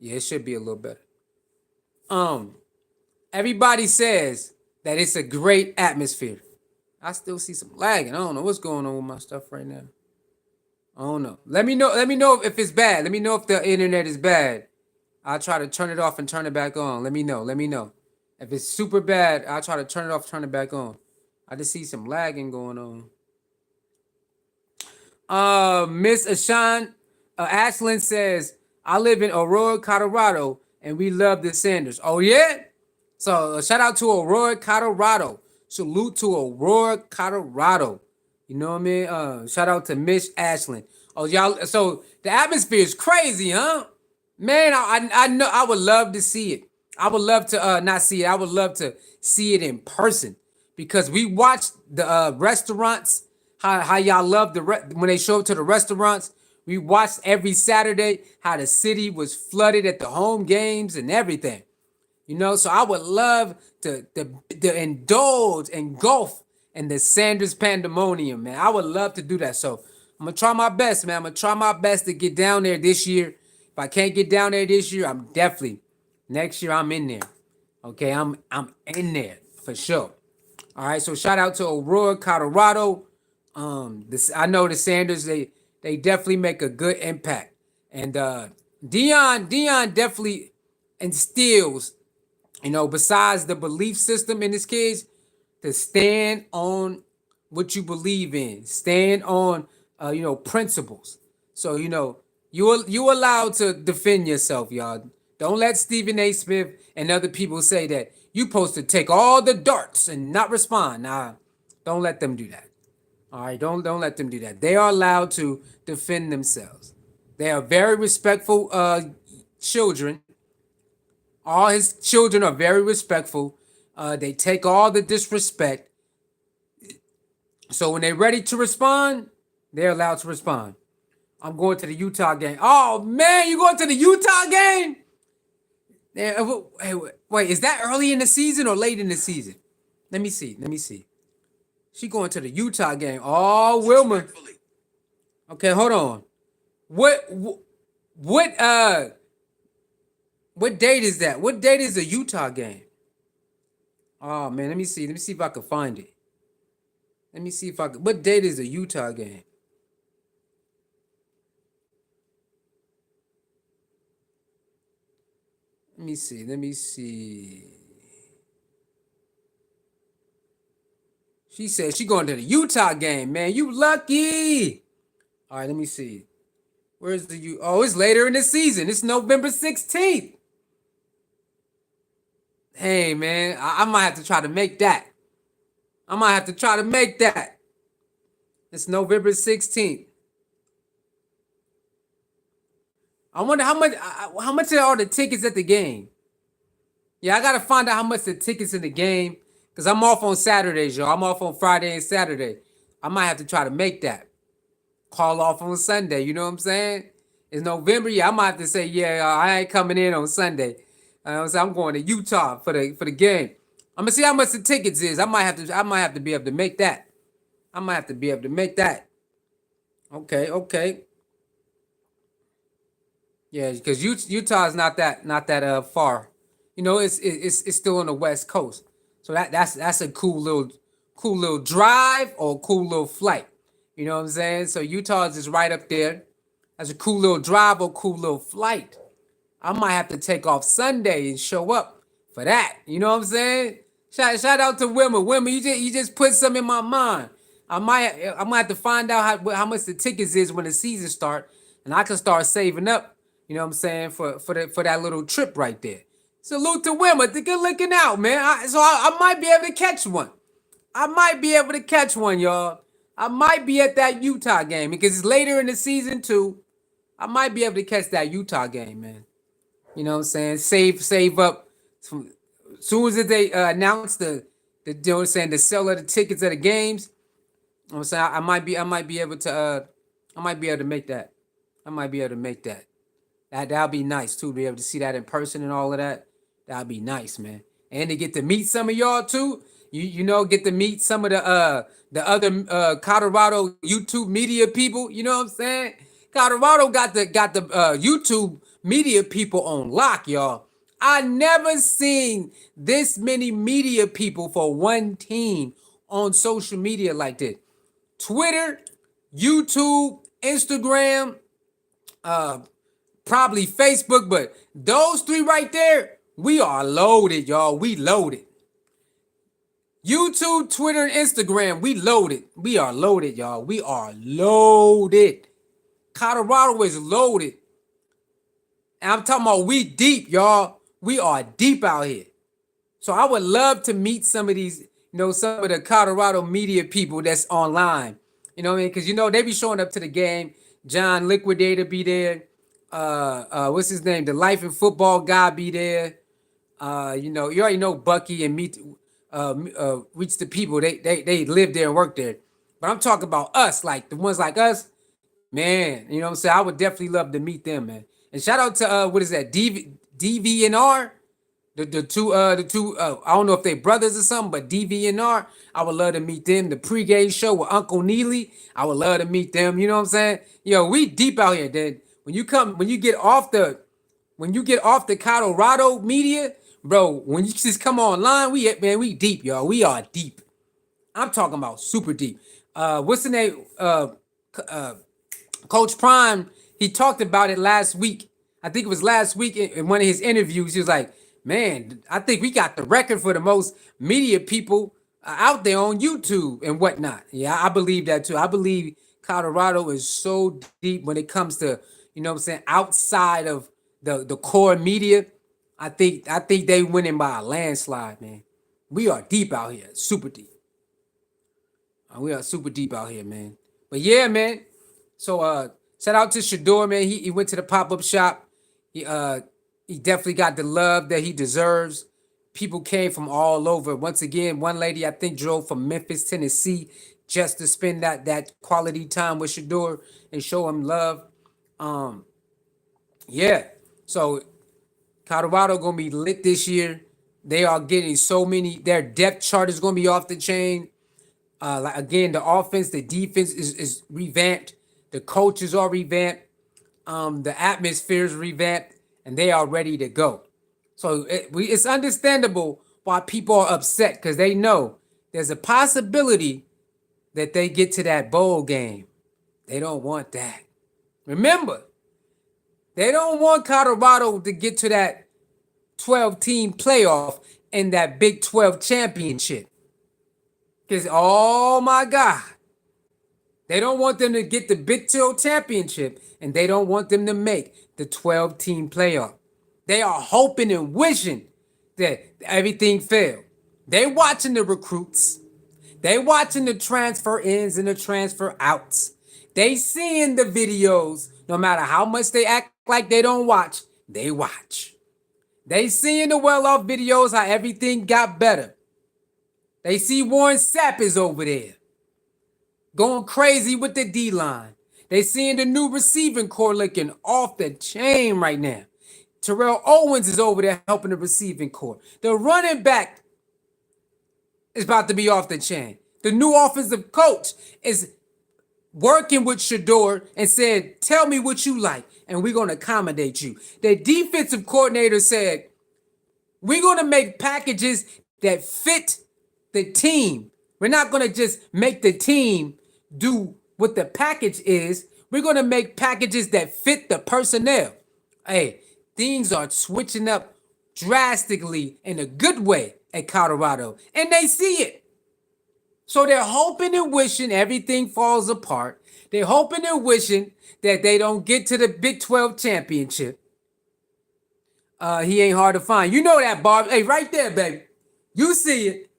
Yeah, it should be a little better. Everybody says that it's a great atmosphere. I still see some lagging. I don't know what's going on with my stuff right now. I don't know. Let me know if it's bad. Let me know if the internet is bad. I'll try to turn it off and turn it back on. Let me know. If it's super bad, I'll try to turn it off, turn it back on. I just see some lagging going on. Miss Ashan Ashland says, I live in Aurora, Colorado, and we love the Sanders. Oh, yeah? So shout out to Aurora, Colorado. Salute to Aurora, Colorado. You know what I mean? Shout out to Miss Ashland. Oh, y'all. So the atmosphere is crazy, huh? Man, I know I would love to see it. I would love to not see it. I would love to see it in person because we watched the restaurants. How y'all love when they show up to the restaurants. We watched every Saturday how the city was flooded at the home games and everything. You know, so I would love to indulge and engulf and the Sanders pandemonium, man. I would love to do that. So I'm gonna try my best, man. I'm gonna try my best to get down there this year. If I can't get down there this year, I'm definitely next year I'm in there. Okay, I'm in there for sure. All right, so shout out to Aurora, Colorado. This I know the Sanders they definitely make a good impact, and Dion definitely instills, besides the belief system in his kids, to stand on what you believe in, stand on principles. So you allowed to defend yourself, y'all. Don't let Stephen A. Smith and other people say that you supposed to take all the darts and not respond. Nah, don't let them do that. All right, don't let them do that. They are allowed to defend themselves. They are very respectful children. All his children are very respectful. They take all the disrespect. So when they're ready to respond, they're allowed to respond. I'm going to the Utah game. Oh man, you going to the Utah game? Hey, wait, is that early in the season or late in the season? Let me see. She going to the Utah game. Oh, Wilma. Okay, hold on. What date is that? What date is the Utah game? Oh man, let me see. Let me see if I can find it. Let me see if I can. What date is the Utah game? Let me see. Let me see. She said she going to the Utah game, man. You lucky. All right, let me see. Where's the U? Oh, it's later in the season. It's November 16th. Hey, man, I might have to try to make that. It's November 16th. I wonder how much are the tickets at the game? Yeah, I gotta find out how much the tickets in the game, because I'm off on Saturdays, y'all. I'm off on Friday and Saturday. I might have to try to make that. Call off on Sunday, you know what I'm saying? It's November, yeah. I might have to say, yeah, I ain't coming in on Sunday. So I'm going to Utah for the game. I'm gonna see how much the tickets is. I might have to be able to make that. Okay. Yeah, because Utah is not that far. It's still on the West Coast. So that's a cool little drive or a cool little flight. You know what I'm saying? So Utah is just right up there. That's a cool little drive or cool little flight. I might have to take off Sunday and show up for that. You know what I'm saying? Shout out to Wilma. Wilma, you just put something in my mind. I might have to find out how much the tickets is when the season start, and I can start saving up. You know what I'm saying, for that little trip right there. Salute to Wilma. Good looking out, man. I might be able to catch one. Y'all. I might be at that Utah game because it's later in the season too. I might be able to catch that Utah game, man. You know what I'm saying? Save up. As soon as they announce the sale of the tickets of the games, I'm saying I might be able to make that. That'll be nice too, to be able to see that in person and all of that. That'll be nice, man. And to get to meet some of y'all too. Get to meet some of the other Colorado YouTube media people. You know what I'm saying? Colorado got the YouTube media people on lock, y'all. I never seen this many media people for one team on social media like this. Twitter, YouTube, Instagram, probably Facebook, but those three right there, we are loaded, y'all. We loaded. YouTube, Twitter, and Instagram, we loaded. We are loaded, y'all. We are loaded. Colorado is loaded. And I'm talking about we deep, y'all. We are deep out here. So I would love to meet some of these, some of the Colorado media people that's online. You know what I mean? Because, they be showing up to the game. John Liquidator be there. What's his name? The Life and Football guy be there. You already know Bucky and Meet Reach the People. They live there and work there. But I'm talking about us, like the ones like us, man. You know what I'm saying? I would definitely love to meet them, man. And shout out to what is that? DVNR? The two I don't know if they brothers or something, but DVNR, I would love to meet them. The pregame show with Uncle Neely, I would love to meet them. You know what I'm saying? Yo, we deep out here. Then when you get off the Colorado media, bro, when you just come online, we deep, y'all. We are deep. I'm talking about super deep. What's the name? Coach Prime, he talked about it last week. I think it was last week in one of his interviews. He was like, man, I think we got the record for the most media people out there on YouTube and whatnot. Yeah, I believe that too. I believe Colorado is so deep when it comes to, you know what I'm saying, outside of the core media. I think they winning by a landslide, man. We are deep out here, super deep. We are super deep out here, man. But yeah, man. So shout out to Shedeur, man. He went to the pop-up shop. He definitely got the love that he deserves. People came from all over. Once again, one lady I think drove from Memphis, Tennessee, just to spend that quality time with Shedeur and show him love. Yeah. So Colorado gonna be lit this year. They are getting so many. Their depth chart is gonna be off the chain. Like again, the offense, the defense is revamped. The coaches are revamped. The atmosphere is revamped, and they are ready to go. So it's understandable why people are upset because they know there's a possibility that they get to that bowl game. They don't want that. Remember, they don't want Colorado to get to that 12-team playoff and that Big 12 championship. Because, oh my God, they don't want them to get the Big 12 championship and they don't want them to make the 12-team playoff. They are hoping and wishing that everything failed. They watching the recruits. They watching the transfer ins and the transfer outs. They seeing the videos. No matter how much they act like they don't watch, they watch. They seeing the well-off videos, how everything got better. They see Warren Sapp is over there, going crazy with the D-line. They seeing the new receiving core looking off the chain right now. Terrell Owens is over there helping the receiving core. The running back is about to be off the chain. The new offensive coach is working with Shedeur and said, tell me what you like, and we're going to accommodate you. The defensive coordinator said, we're going to make packages that fit the team. We're not going to just make the team do what the package is. We're going to make packages that fit the personnel. Hey, things are switching up drastically in a good way at Colorado, and they see it. So they're hoping and wishing everything falls apart. They're hoping and wishing that they don't get to the Big 12 championship. He ain't hard to find. You know that, Barb. Hey, right there, baby. You see it.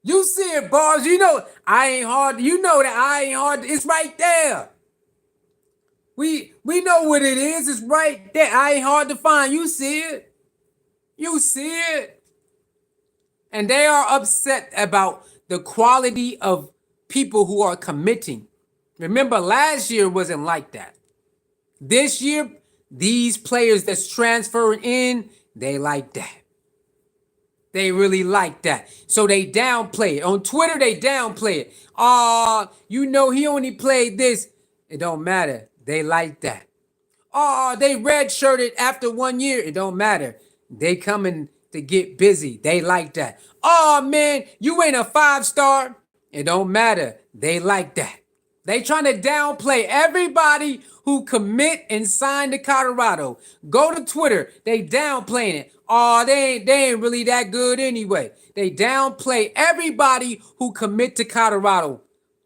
You see it, Barbs. You know I ain't hard. You know that I ain't hard. It's right there. We know what it is. It's right there. I ain't hard to find. You see it. You see it. And they are upset about the quality of people who are committing. Remember, last year wasn't like that. This year, these players that's transferring in, they like that. They really like that. So they downplay it. On Twitter, they downplay it. He only played this. It don't matter. They like that. They redshirted after 1 year. It don't matter. They coming to get busy. They like that. Man, you ain't a 5-star. It don't matter. They like that. They trying to downplay everybody who commit and sign to Colorado. Go to Twitter. They downplaying it. They ain't really that good anyway. They downplay everybody who commit to Colorado.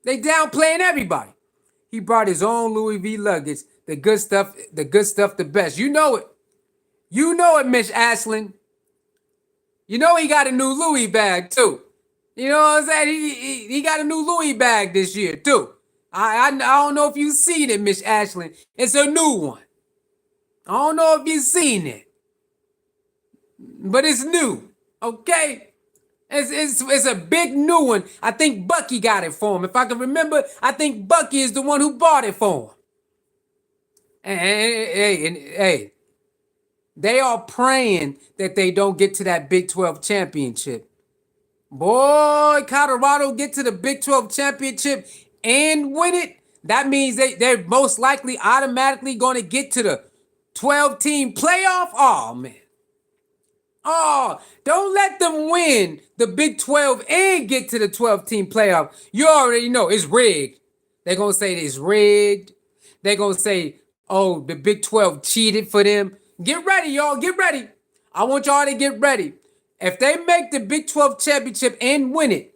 They downplaying everybody. He brought his own Louis V luggage. The good stuff, the best. You know it. You know it, Miss Ashland. You know he got a new Louis bag too. You know what I'm saying? He got a new Louis bag this year too. I don't know if you've seen it, Miss Ashland. It's a new one. I don't know if you've seen it, but it's new. Okay? It's a big new one. I think Bucky got it for him. If I can remember, I think Bucky is the one who bought it for him. Hey, They are praying that they don't get to that Big 12 championship. Boy, Colorado get to the Big 12 championship and win it. That means they're most likely automatically going to get to the 12-team playoff. Oh, man. Oh, don't let them win the Big 12 and get to the 12-team playoff. You already know it's rigged. They're going to say it's rigged. They're going to say, oh, the Big 12 cheated for them. Get ready, y'all. Get ready. I want y'all to get ready. If they make the Big 12 championship and win it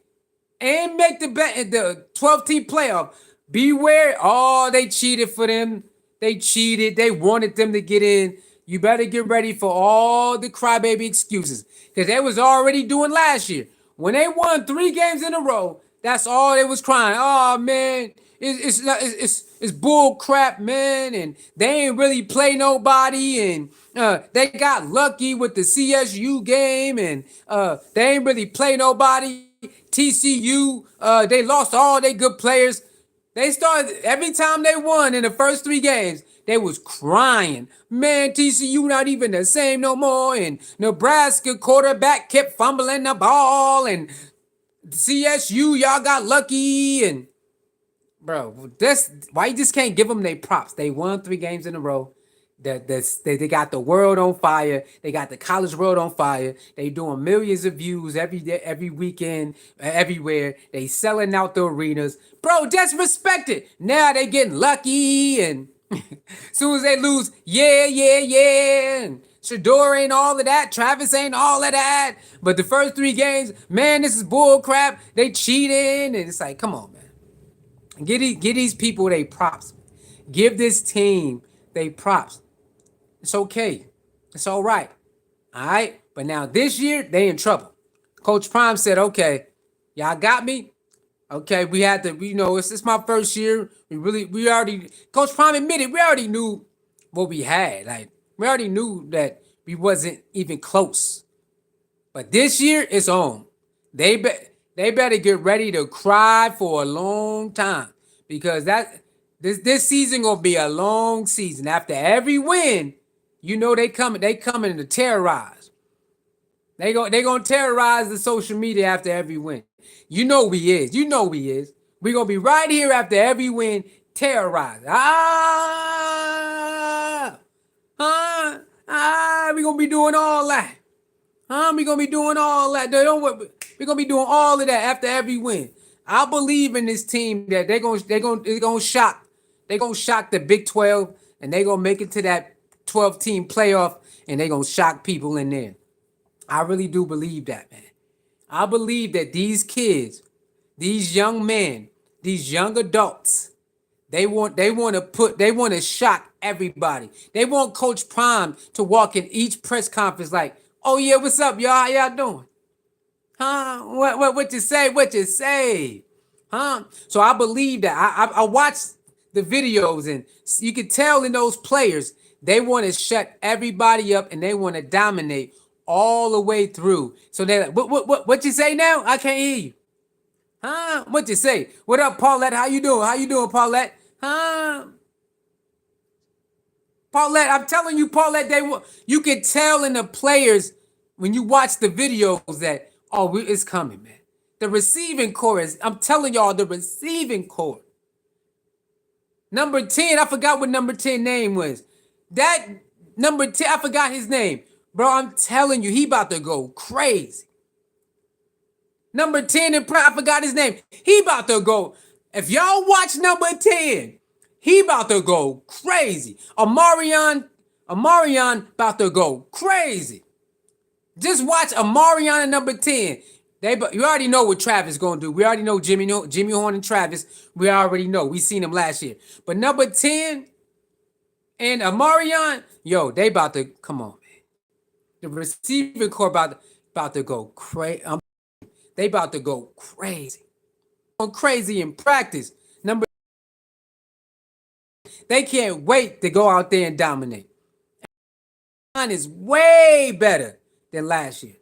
and make the 12-team playoff, beware. Oh, they cheated for them. They cheated. They wanted them to get in. You better get ready for all the crybaby excuses because they was already doing last year. When they won 3 games in a row, that's all they was crying. Oh, man, it's bull crap, man, and they ain't really play nobody, and they got lucky with the CSU game, and they ain't really play nobody. TCU, they lost all their good players. They started every time they won in the first 3 games. They was crying. Man, TCU not even the same no more. And Nebraska quarterback kept fumbling the ball. And CSU, y'all got lucky. And bro, that's why you just can't give them their props. They won 3 games in a row. They got the world on fire. They got the college world on fire. They doing millions of views every day, every weekend, everywhere. They selling out the arenas. Bro, just respect it. Now they getting lucky, and soon as they lose, yeah. And Shedeur ain't all of that. Travis ain't all of that. But the first 3 games, man, this is bull crap. They cheating, and it's like, come on, man. Give these people they props. Give this team they props. It's okay. It's all right. All right. But now this year, they in trouble. Coach Prime said, okay, y'all got me. Okay, we had to, it's my first year. We already, Coach Prime admitted, we already knew what we had. Like, we already knew that we wasn't even close. But this year, it's on. They better get ready to cry for a long time. Because this season gonna be a long season. After every win, they coming to terrorize. They gonna terrorize the social media after every win. We is. We gonna be right here after every win, terrorize. We gonna be doing all that. We gonna be doing all that. We gonna be doing all of that after every win. I believe in this team that they're gonna shock. They're gonna shock the Big 12, and they're gonna make it to that 12-team playoff, and they're gonna shock people in there. I really do believe that, man. I believe that these kids, these young men, these young adults, they want to shock everybody. They want Coach Prime to walk in each press conference like, oh yeah, what's up, y'all? How y'all doing? Huh? What you say? What you say? Huh? So I believe that. I watched the videos, and you can tell in those players, they want to shut everybody up and they want to dominate all the way through. So they're like, what you say now? I can't hear you. Huh? What you say? What up, Paulette? How you doing? How you doing, Paulette? Huh? Paulette, I'm telling you, Paulette, you can tell in the players when you watch the videos that, oh, it's coming, man. The receiving core I'm telling y'all, the receiving core. Number 10, I forgot what number 10 name was. That number 10, I forgot his name. Bro, I'm telling you, he about to go crazy. Number 10, I forgot his name. He about to go. If y'all watch number 10, he about to go crazy. Amarion about to go crazy. Just watch Amarion and number 10. You already know what Travis gonna do. We already know Jimmy Horn and Travis. We already know. We seen him last year. But number 10 and Amarion, yo, they about to come on, man. The receiving core about to go crazy. They about to go crazy. Going crazy in practice. They can't wait to go out there and dominate. Mine is way better than last year.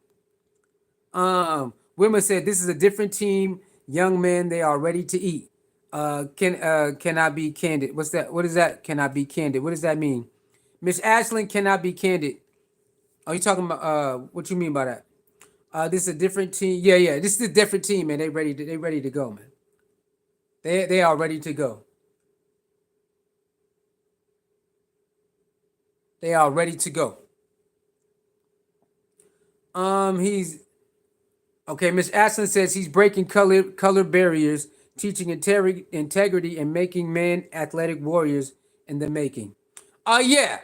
Wimmer said this is a different team. Young men, they are ready to eat. Can I be candid? What's that? What is that? Can I be candid? What does that mean? Miss Ashland cannot be candid. Are you talking about what you mean by that? This is a different team. Yeah, yeah. This is a different team, man. They ready to go, man. They are ready to go. They are ready to go. He's okay. Miss Ashland says he's breaking color barriers, teaching integrity, and making men athletic warriors in the making. Yeah.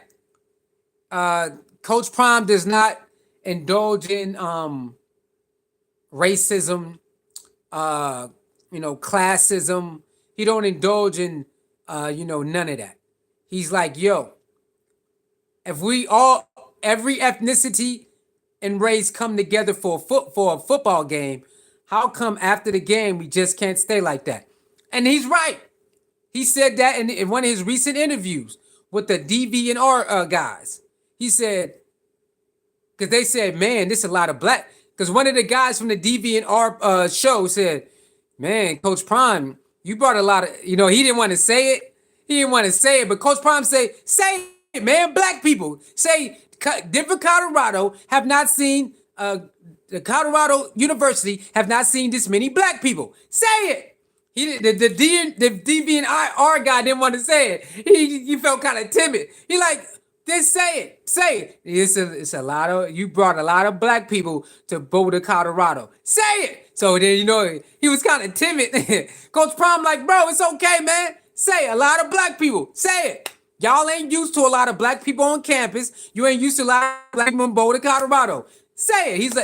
Uh, Coach Prime does not indulge in racism, uh, classism. He don't indulge in none of that. He's like, yo, if we all every ethnicity and race come together for a football game, how come after the game we just can't stay like that? And he's right. He said that in one of his recent interviews with the DV&R guys. He said, because they said, man, this is a lot of black. Because one of the guys from the DV&R show said, man, Coach Prime, you brought a lot of, he didn't want to say it. He didn't want to say it, but Coach Prime say it, man, black people. Say, Denver, Colorado have not seen, the Colorado University have not seen this many black people. Say it. The DV&R guy didn't want to say it. He felt kind of timid. He like, just say it. Say it. It's a lot of, you brought a lot of black people to Boulder, Colorado. Say it. So then, he was kind of timid. Coach Prom like, bro, it's okay, man. Say it. A lot of black people. Say it. Y'all ain't used to a lot of black people on campus. You ain't used to a lot of black people in Boulder, Colorado. Say it. He's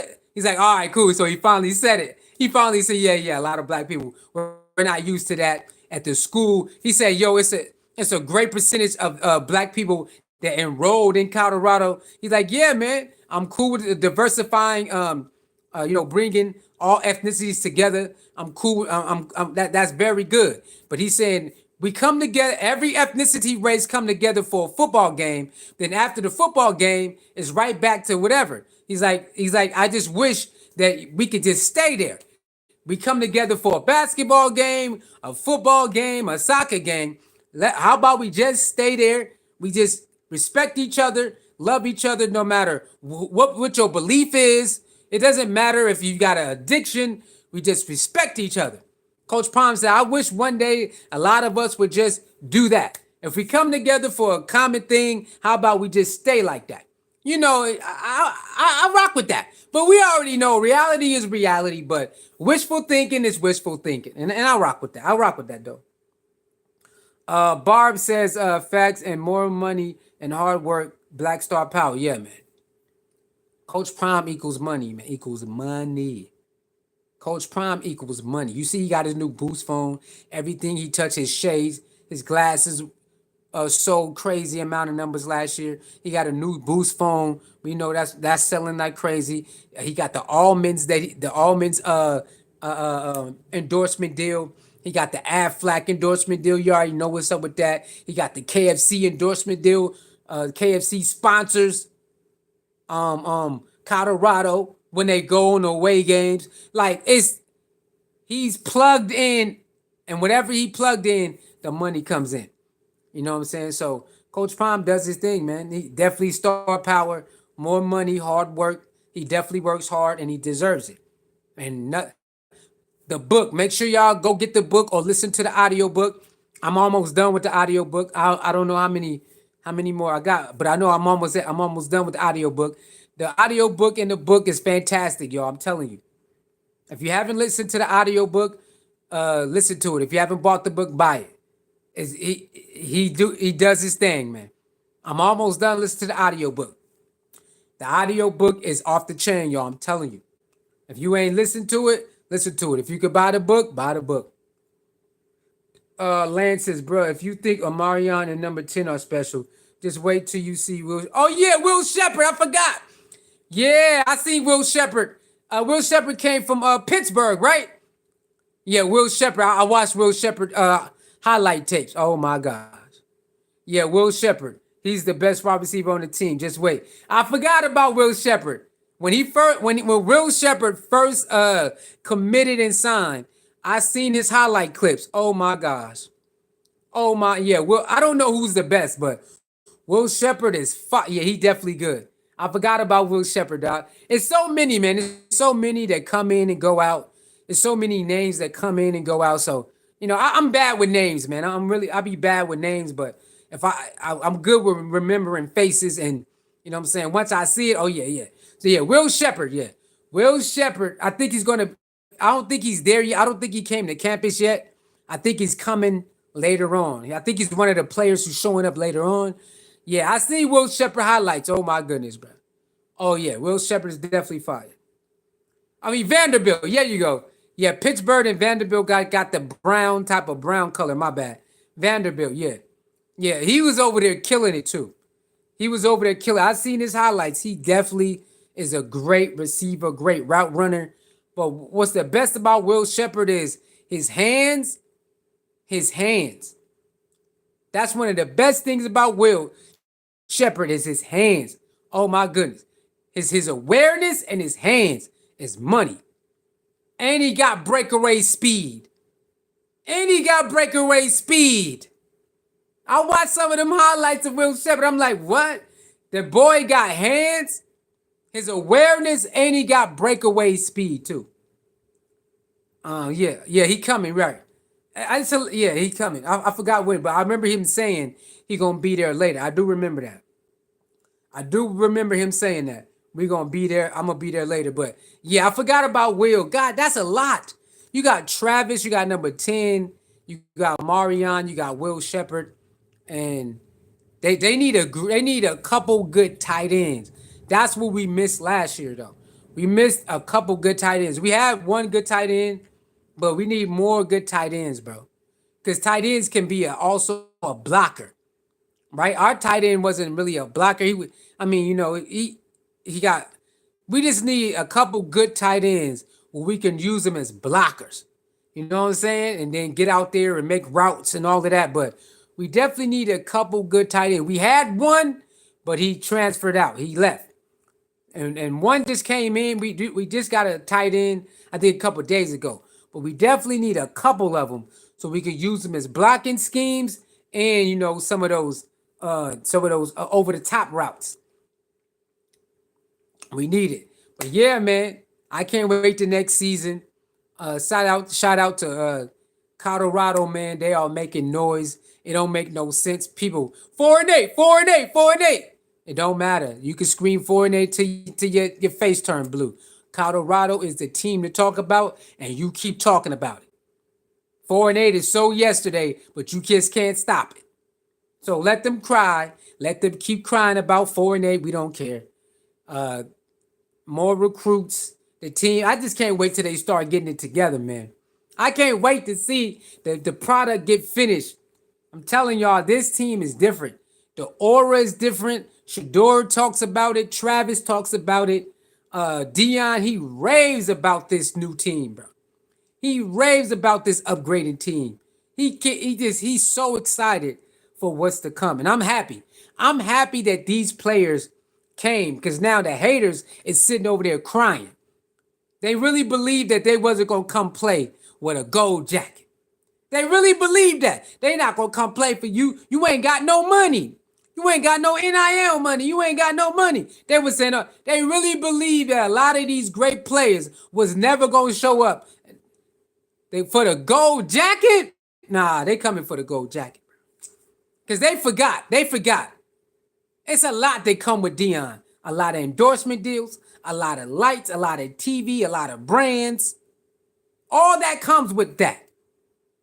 like, all right, cool. So he finally said it. He finally said, yeah, a lot of black people. We're not used to that at the school. He said, yo, it's a great percentage of black people that enrolled in Colorado. He's like, yeah, man, I'm cool with diversifying, bringing all ethnicities together. I'm cool. That's very good. But he's saying we come together, every ethnicity race come together for a football game. Then after the football game, it's right back to whatever. He's like, I just wish that we could just stay there. We come together for a basketball game, a football game, a soccer game. How about we just stay there? We just respect each other, love each other, no matter what your belief is. It doesn't matter if you got an addiction. We just respect each other. Coach Palm said, I wish one day a lot of us would just do that. If we come together for a common thing, how about we just stay like that? I rock with that. But we already know reality is reality, but wishful thinking is wishful thinking. And I rock with that. I rock with that, though. Barb says, facts and more money and hard work, Black Star Power. Yeah, man. Coach Prime equals money, man. Equals money. Coach Prime equals money. You see, he got his new Boost phone. Everything he touched, his shades, his glasses, sold crazy amount of numbers last year. He got a new Boost phone. We know that's selling like crazy. He got the almonds endorsement deal. He got the Aflac endorsement deal. You already know what's up with that. He got the KFC endorsement deal. KFC sponsors Colorado when they go on away games. Like he's plugged in, and whatever he plugged in, the money comes in. You know what I'm saying? So Coach Prime does his thing, man. He definitely star power, more money, hard work. He definitely works hard and he deserves it. And the book, make sure y'all go get the book or listen to the audio book. I'm almost done with the audio book. I don't know how many more I got, but I know I'm almost done with the audio book. The audio book and the book is fantastic, y'all. I'm telling you. If you haven't listened to the audio book, listen to it. If you haven't bought the book, buy it. He does his thing, man. I'm almost done listening to the audio book. The audio book is off the chain, y'all. I'm telling you. If you ain't listened to it, listen to it. If you could buy the book, buy the book. Lance says, bro, if you think Omarion and number 10 are special, just wait till you see Will. Oh, yeah, Will Shepherd. I forgot. Yeah, I seen Will Shepherd. Will Shepherd came from Pittsburgh, right? Yeah, Will Shepherd. I watched Will Shepherd highlight tapes. Oh, my gosh. Yeah, Will Shepherd. He's the best wide receiver on the team. Just wait. I forgot about Will Shepherd. When Will Shepherd first committed and signed, I seen his highlight clips. Oh my gosh. Oh my, yeah. Well, I don't know who's the best, but Will Shepherd is yeah, he definitely good. I forgot about Will Shepard, dog. It's so many, man. It's so many that come in and go out. There's so many names that come in and go out. So, I'm bad with names, man. I be bad with names, but if I'm good with remembering faces and what I'm saying. Once I see it, oh yeah, yeah. So yeah, Will Shepard, yeah. Will Shepard, I think he's gonna I don't think he's there yet. I don't think he came to campus yet. I think he's coming later on. I think he's one of the players who's showing up later on. Yeah, I see Will Shepard highlights. Oh my goodness, bro. Oh yeah, Will Shepard is definitely fire. I mean Vanderbilt. Yeah, you go. Yeah, Pittsburgh and Vanderbilt got the brown type of brown color. My bad. Vanderbilt. Yeah, yeah. He was over there killing it too. He was over there killing. I seen his highlights. He definitely is a great receiver, great route runner. But what's the best about Will Shepard is his hands. His hands. That's one of the best things about Will Shepard is his hands. Oh my goodness. His awareness and his hands is money. And he got breakaway speed. And he got breakaway speed. I watched some of them highlights of Will Shepard. I'm like, what? The boy got hands, his awareness, and he got breakaway speed too. Yeah, he coming, right. Yeah, he coming. I forgot when, but I remember him saying he gonna be there later. I do remember that. I do remember him saying that. We gonna be there. I'm gonna be there later. But yeah, I forgot about Will. God, that's a lot. You got Travis, you got number 10, you got Marion, you got Will Shepard, and they need a couple good tight ends. That's what we missed last year though. We missed a couple good tight ends. We had one good tight end, but we need more good tight ends, bro. Because tight ends can be also a blocker, right? Our tight end wasn't really a blocker. He got. We just need a couple good tight ends where we can use them as blockers. You know what I'm saying? And then get out there and make routes and all of that. But we definitely need a couple good tight ends. We had one, but he transferred out. He left. And one just came in. We just got a tight end, I think a couple days ago. But we definitely need a couple of them so we could use them as blocking schemes and some of those over the top routes. We need it. But yeah, man, I can't wait to next season. Shout out to Colorado, man. They are making noise. It don't make no sense. People 4-8, 4-8, 4-8. It don't matter. You can scream 4-8 till your face turn blue. Colorado is the team to talk about, and you keep talking about it. 4-8 is so yesterday, but you just can't stop it. So let them cry. Let them keep crying about 4-8. We don't care. More recruits. The team. I just can't wait till they start getting it together, man. I can't wait to see the product get finished. I'm telling y'all, this team is different. The aura is different. Shedeur talks about it. Travis talks about it. Dion, he raves about this new team, bro. He raves about this upgraded team. He's so excited for what's to come, and I'm happy. I'm happy that these players came because now the haters is sitting over there crying. They really believed that they wasn't gonna come play with a gold jacket. They really believe that. They not gonna come play for you. You ain't got no money. You ain't got no NIL money. You ain't got no money. They was saying they really believe that a lot of these great players was never gonna show up. For the gold jacket? Nah, they coming for the gold jacket. Cause they forgot. They forgot. It's a lot that come with Dion. A lot of endorsement deals, a lot of lights, a lot of TV, a lot of brands. All that comes with that.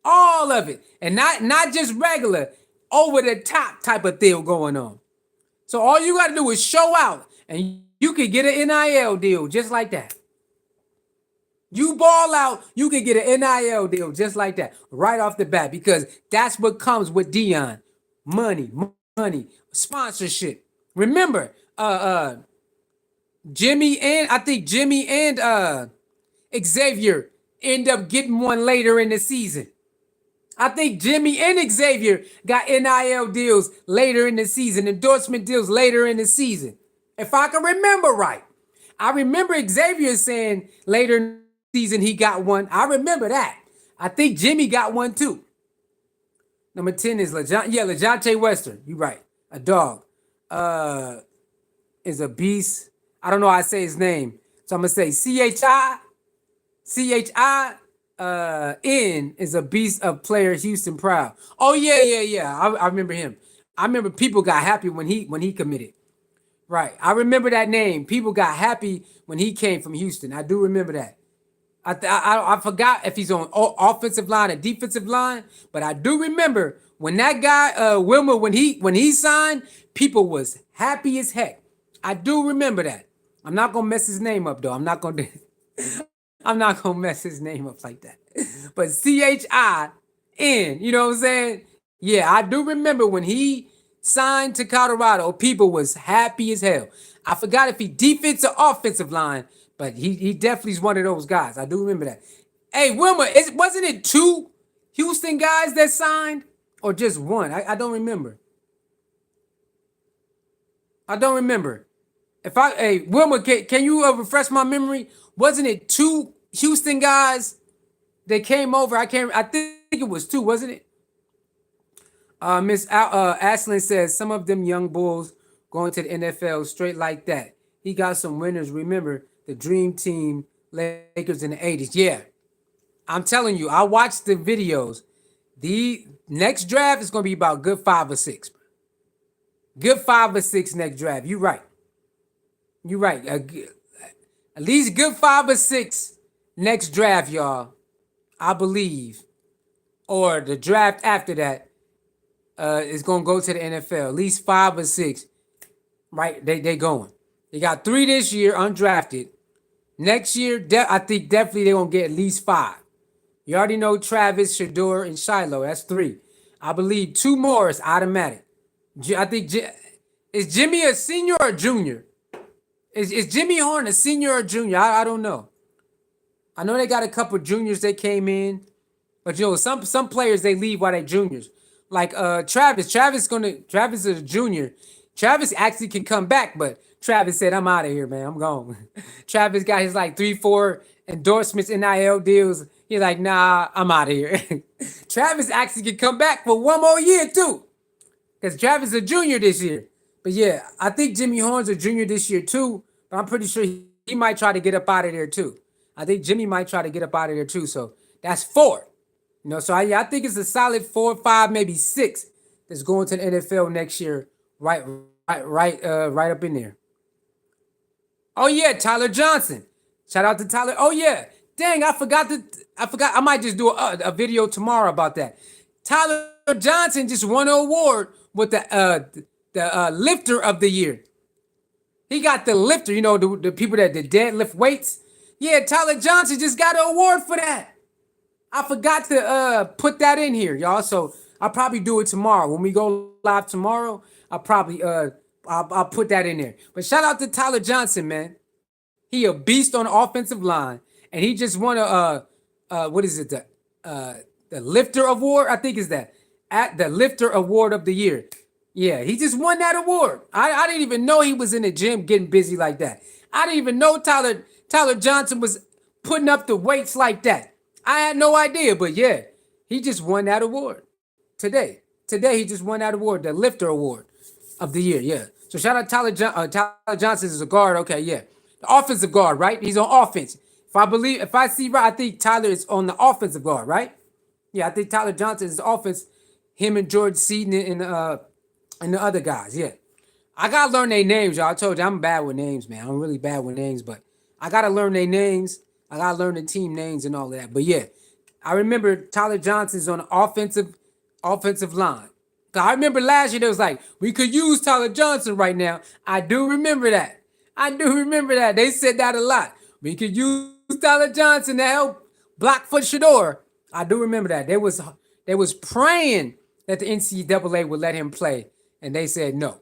All of it. And not just regular, over the top type of deal going on. So all you got to do is show out and you can get an NIL deal just like that. You ball out, you can get an NIL deal just like that right off the bat because that's what comes with Dion. Money, money, sponsorship. Remember, Jimmy and Xavier end up getting one later in the season. I think Jimmy and Xavier got NIL deals later in the season, endorsement deals later in the season. If I can remember right. I remember Xavier saying later in the season he got one. I remember that. I think Jimmy got one too. Number 10 is LeJohntay Western. You right. A dog. is a beast. I don't know how I say his name. So I'm gonna say Chin is a beast of player Houston proud. Oh yeah. I remember him. I remember people got happy when he committed. Right. I remember that name. People got happy when he came from Houston. I do remember that. I forgot if he's on offensive line or defensive line, but I do remember when that guy Wilmer when he signed, people was happy as heck. I do remember that. I'm not gonna mess his name up though. I'm not gonna mess his name up like that. But Chin, you know what I'm saying? Yeah, I do remember when he signed to Colorado, people was happy as hell. I forgot if he defensive or offensive line, but he definitely is one of those guys. I do remember that. Hey, Wilmer, wasn't it two Houston guys that signed? Or just one? I don't remember. I don't remember. Hey Wilmer, can you refresh my memory? Wasn't it two Houston guys that came over? I think it was two, wasn't it? Miss Ashlyn says some of them young bulls going to the NFL straight like that. He got some winners. Remember the dream team Lakers in the 80s. Yeah, I'm telling you, I watched the videos. The next draft is gonna be about good 5 or 6. Good 5 or 6 next draft. You're right. You're right. At least good 5 or 6 next draft, y'all. I believe, or the draft after that is gonna go to the NFL. At least 5 or 6. Right? They going. They got 3 this year undrafted. Next year, I think definitely they're gonna get at least 5. You already know Travis, Shedeur, and Shiloh. That's 3. I believe 2 more is automatic. I think is Jimmy a senior or a junior? Is Jimmy Horn a senior or junior? I don't know. I know they got a couple juniors that came in, but some players they leave while they juniors. Like Travis. Travis is a junior. Travis actually can come back, but Travis said, I'm out of here, man. I'm gone. Travis got his like 3-4 endorsements, NIL deals. He's like, nah, I'm out of here. Travis actually can come back for 1 more year, too. Because Travis is a junior this year. But yeah, I think Jimmy Horn's a junior this year, too. But I'm pretty sure he might try to get up out of there, too. I think Jimmy might try to get up out of there, too. So that's 4. So I think it's a solid 4, 5, maybe 6 that's going to the NFL next year. Right up in there. Oh yeah, Tyler Johnson. Shout out to Tyler. Oh yeah, dang, I forgot. I might just do a video tomorrow about that. Tyler Johnson just won an award with the lifter of the year. He got the lifter. The people that the deadlift weights. Yeah, Tyler Johnson just got an award for that. I forgot to put that in here, y'all. So I'll probably do it tomorrow when we go live tomorrow. I'll probably I'll put that in there. But shout out to Tyler Johnson, man. He a beast on the offensive line, and he just won what is it, the lifter award? I think is that at the lifter award of the year. Yeah, he just won that award. I didn't even know he was in the gym getting busy like that. I didn't even know Tyler Johnson was putting up the weights like that. I had no idea, but yeah, he just won that award today. Today he just won that award, the lifter award of the year. Yeah. So shout out Tyler Johnson is a guard. Okay, yeah, the offensive guard, right? He's on offense. If I see right, I think Tyler is on the offensive guard, right? Yeah, I think Tyler Johnson is offense. Him and George Seaton and the other guys. Yeah, I gotta learn their names, y'all. I told you I'm bad with names, man. I'm really bad with names, but I gotta learn their names. I gotta learn the team names and all of that. But yeah, I remember Tyler Johnson's on the offensive line. I remember last year they was like, we could use Tyler Johnson right now. I do remember that. They said that a lot. We could use Tyler Johnson to help block for Shedeur. I do remember that. They was praying that the NCAA would let him play, and they said no.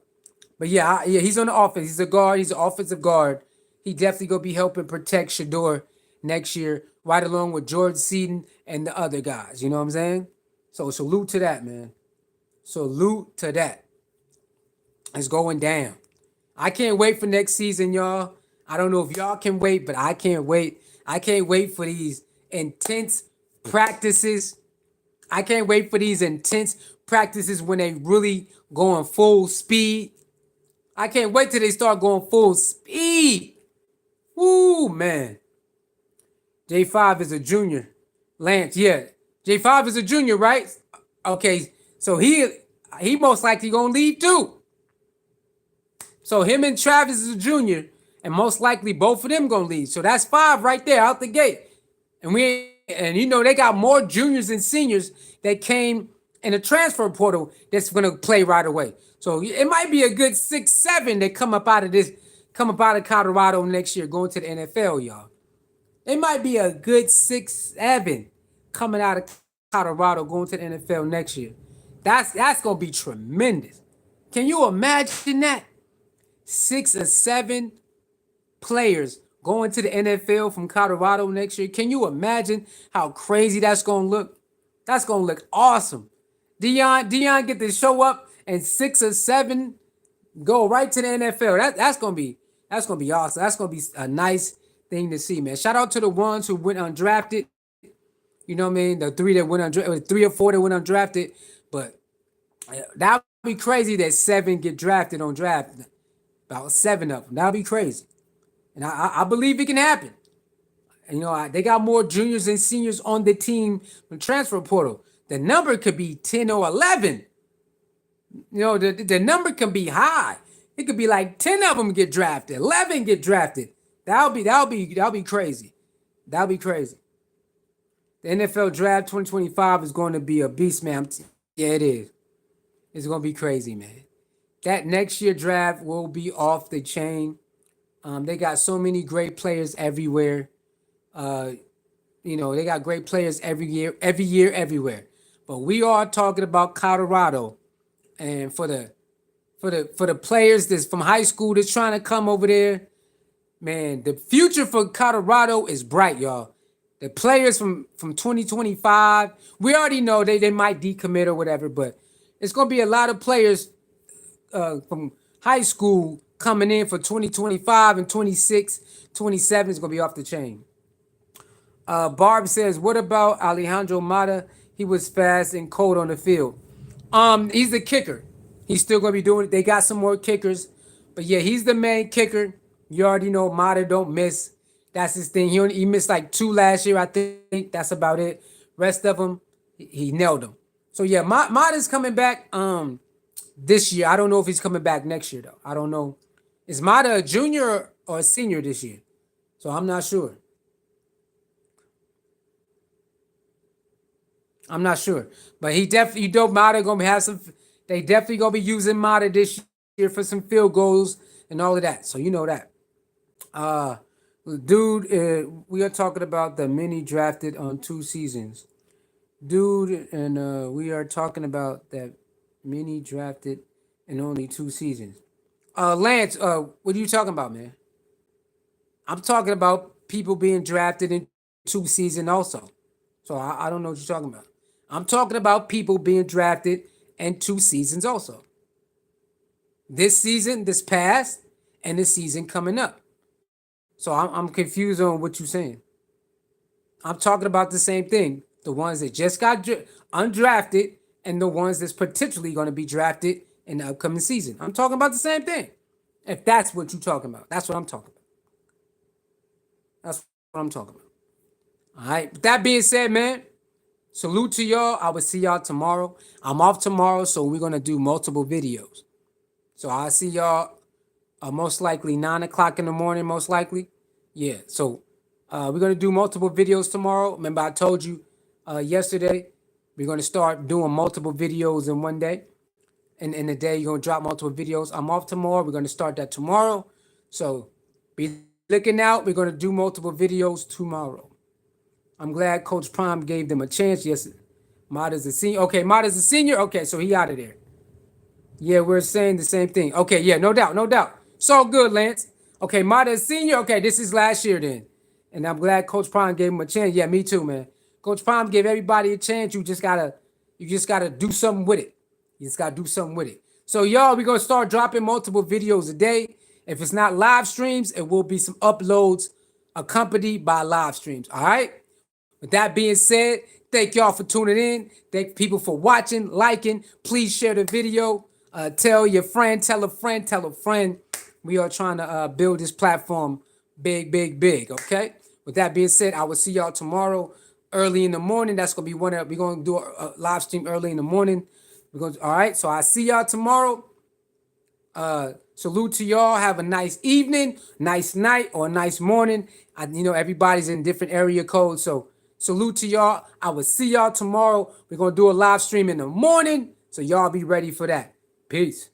But yeah, he's on the offense. He's a guard. He's an offensive guard. He definitely gonna be helping protect Shedeur next year, right along with George Seaton and the other guys. You know what I'm saying? So salute to that, man. Salute to that. It's going down. I can't wait for next season, y'all. I don't know if y'all can wait, but I can't wait. I can't wait for these intense practices. I can't wait for these intense practices when they really going full speed. I can't wait till they start going full speed. Woo, man. J5 is a junior. Lance, yeah. J5 is a junior, right? Okay, so he most likely gonna leave too. So him and Travis is a junior, and most likely both of them gonna leave. So that's 5 right there out the gate. And you know they got more juniors and seniors that came in the transfer portal that's gonna play right away. So it might be a good 6, 7 that come up out of Colorado next year, going to the NFL, y'all. It might be a good 6, 7 coming out of Colorado going to the NFL next year. That's gonna be tremendous. Can you imagine that? 6 or 7 players going to the NFL from Colorado next year. Can you imagine how crazy that's gonna look? That's gonna look awesome. Dion get to show up and 6 or 7 go right to the NFL. That's gonna be awesome. That's gonna be a nice thing to see, man. Shout out to the ones who went undrafted. You know what I mean? The 3 that went undrafted, 3 or 4 that went undrafted. But that would be crazy that 7 get drafted on draft. About 7 of them. That would be crazy. And I believe it can happen. And, you know, they got more juniors and seniors on the team from transfer portal. The number could be 10 or 11. You know, the number can be high. It could be like 10 of them get drafted, 11 get drafted. That'll be crazy. That'll be crazy. The NFL draft 2025 is going to be a beast, man. Yeah, it is. It's going to be crazy, man. That next year draft will be off the chain. They got so many great players everywhere. You know, they got great players every year, everywhere. But we are talking about Colorado, and for the players that's from high school that's trying to come over there, man, the future for Colorado is bright, y'all. The players from 2025, we already know they might decommit or whatever, but it's gonna be a lot of players from high school coming in for 2025 and 26, 27 is gonna be off the chain. Barb says, what about Alejandro Mata? He was fast and cold on the field. He's the kicker. He's still gonna be doing it. They got some more kickers, but yeah, he's the main kicker. You already know Mata don't miss. That's his thing. He missed like 2 last year, I think. That's about it. Rest of them, he nailed them. So yeah, Mata's coming back this year. I don't know if he's coming back next year though. I don't know. Is Mata a junior or a senior this year? So I'm not sure. I'm not sure, but he definitely, you know, Mata gonna have some. They definitely gonna be using Mata this year for some field goals and all of that. So you know that. Dude, we are talking about the mini drafted on 2 seasons, dude, and we are talking about that mini drafted in only 2 seasons. Lance, what are you talking about, man? I'm talking about people being drafted in 2 seasons also. So I don't know what you're talking about. I'm talking about people being drafted in 2 seasons also. This season, this past, and this season coming up. So I'm confused on what you're saying. I'm talking about the same thing. The ones that just got undrafted and the ones that's potentially going to be drafted in the upcoming season. I'm talking about the same thing. If that's what you're talking about. That's what I'm talking about. That's what I'm talking about. All right. With that being said, man, salute to y'all. I will see y'all tomorrow. I'm off tomorrow, so we're going to do multiple videos. So I'll see y'all most likely 9 o'clock in the morning, most likely. Yeah, so we're going to do multiple videos tomorrow. Remember, I told you yesterday, we're going to start doing multiple videos in one day. And in a day, you're going to drop multiple videos. I'm off tomorrow. We're going to start that tomorrow. So be looking out. We're going to do multiple videos tomorrow. I'm glad Coach Prime gave them a chance. Yes, Mata's a senior. Okay, Mata's a senior. Okay, so he out of there. Yeah, we're saying the same thing. Okay, yeah, no doubt, no doubt. It's all good, Lance. Okay, Mata is senior. Okay, this is last year then. And I'm glad Coach Prime gave him a chance. Yeah, me too, man. Coach Prime gave everybody a chance. You just gotta do something with it. You just gotta do something with it. So y'all, we're gonna start dropping multiple videos a day. If it's not live streams, it will be some uploads accompanied by live streams. All right. With that being said, thank y'all for tuning in. Thank people for watching, liking. Please share the video. Tell your friend, tell a friend, tell a friend. We are trying to build this platform big, big, big. Okay. With that being said, I will see y'all tomorrow early in the morning. That's gonna be one of we're gonna do a live stream early in the morning. We're going all right. So I see y'all tomorrow. Salute to y'all. Have a nice evening, nice night, or nice morning. Everybody's in different area codes. So salute to y'all. I will see y'all tomorrow. We're gonna do a live stream in the morning. So y'all be ready for that. Peace.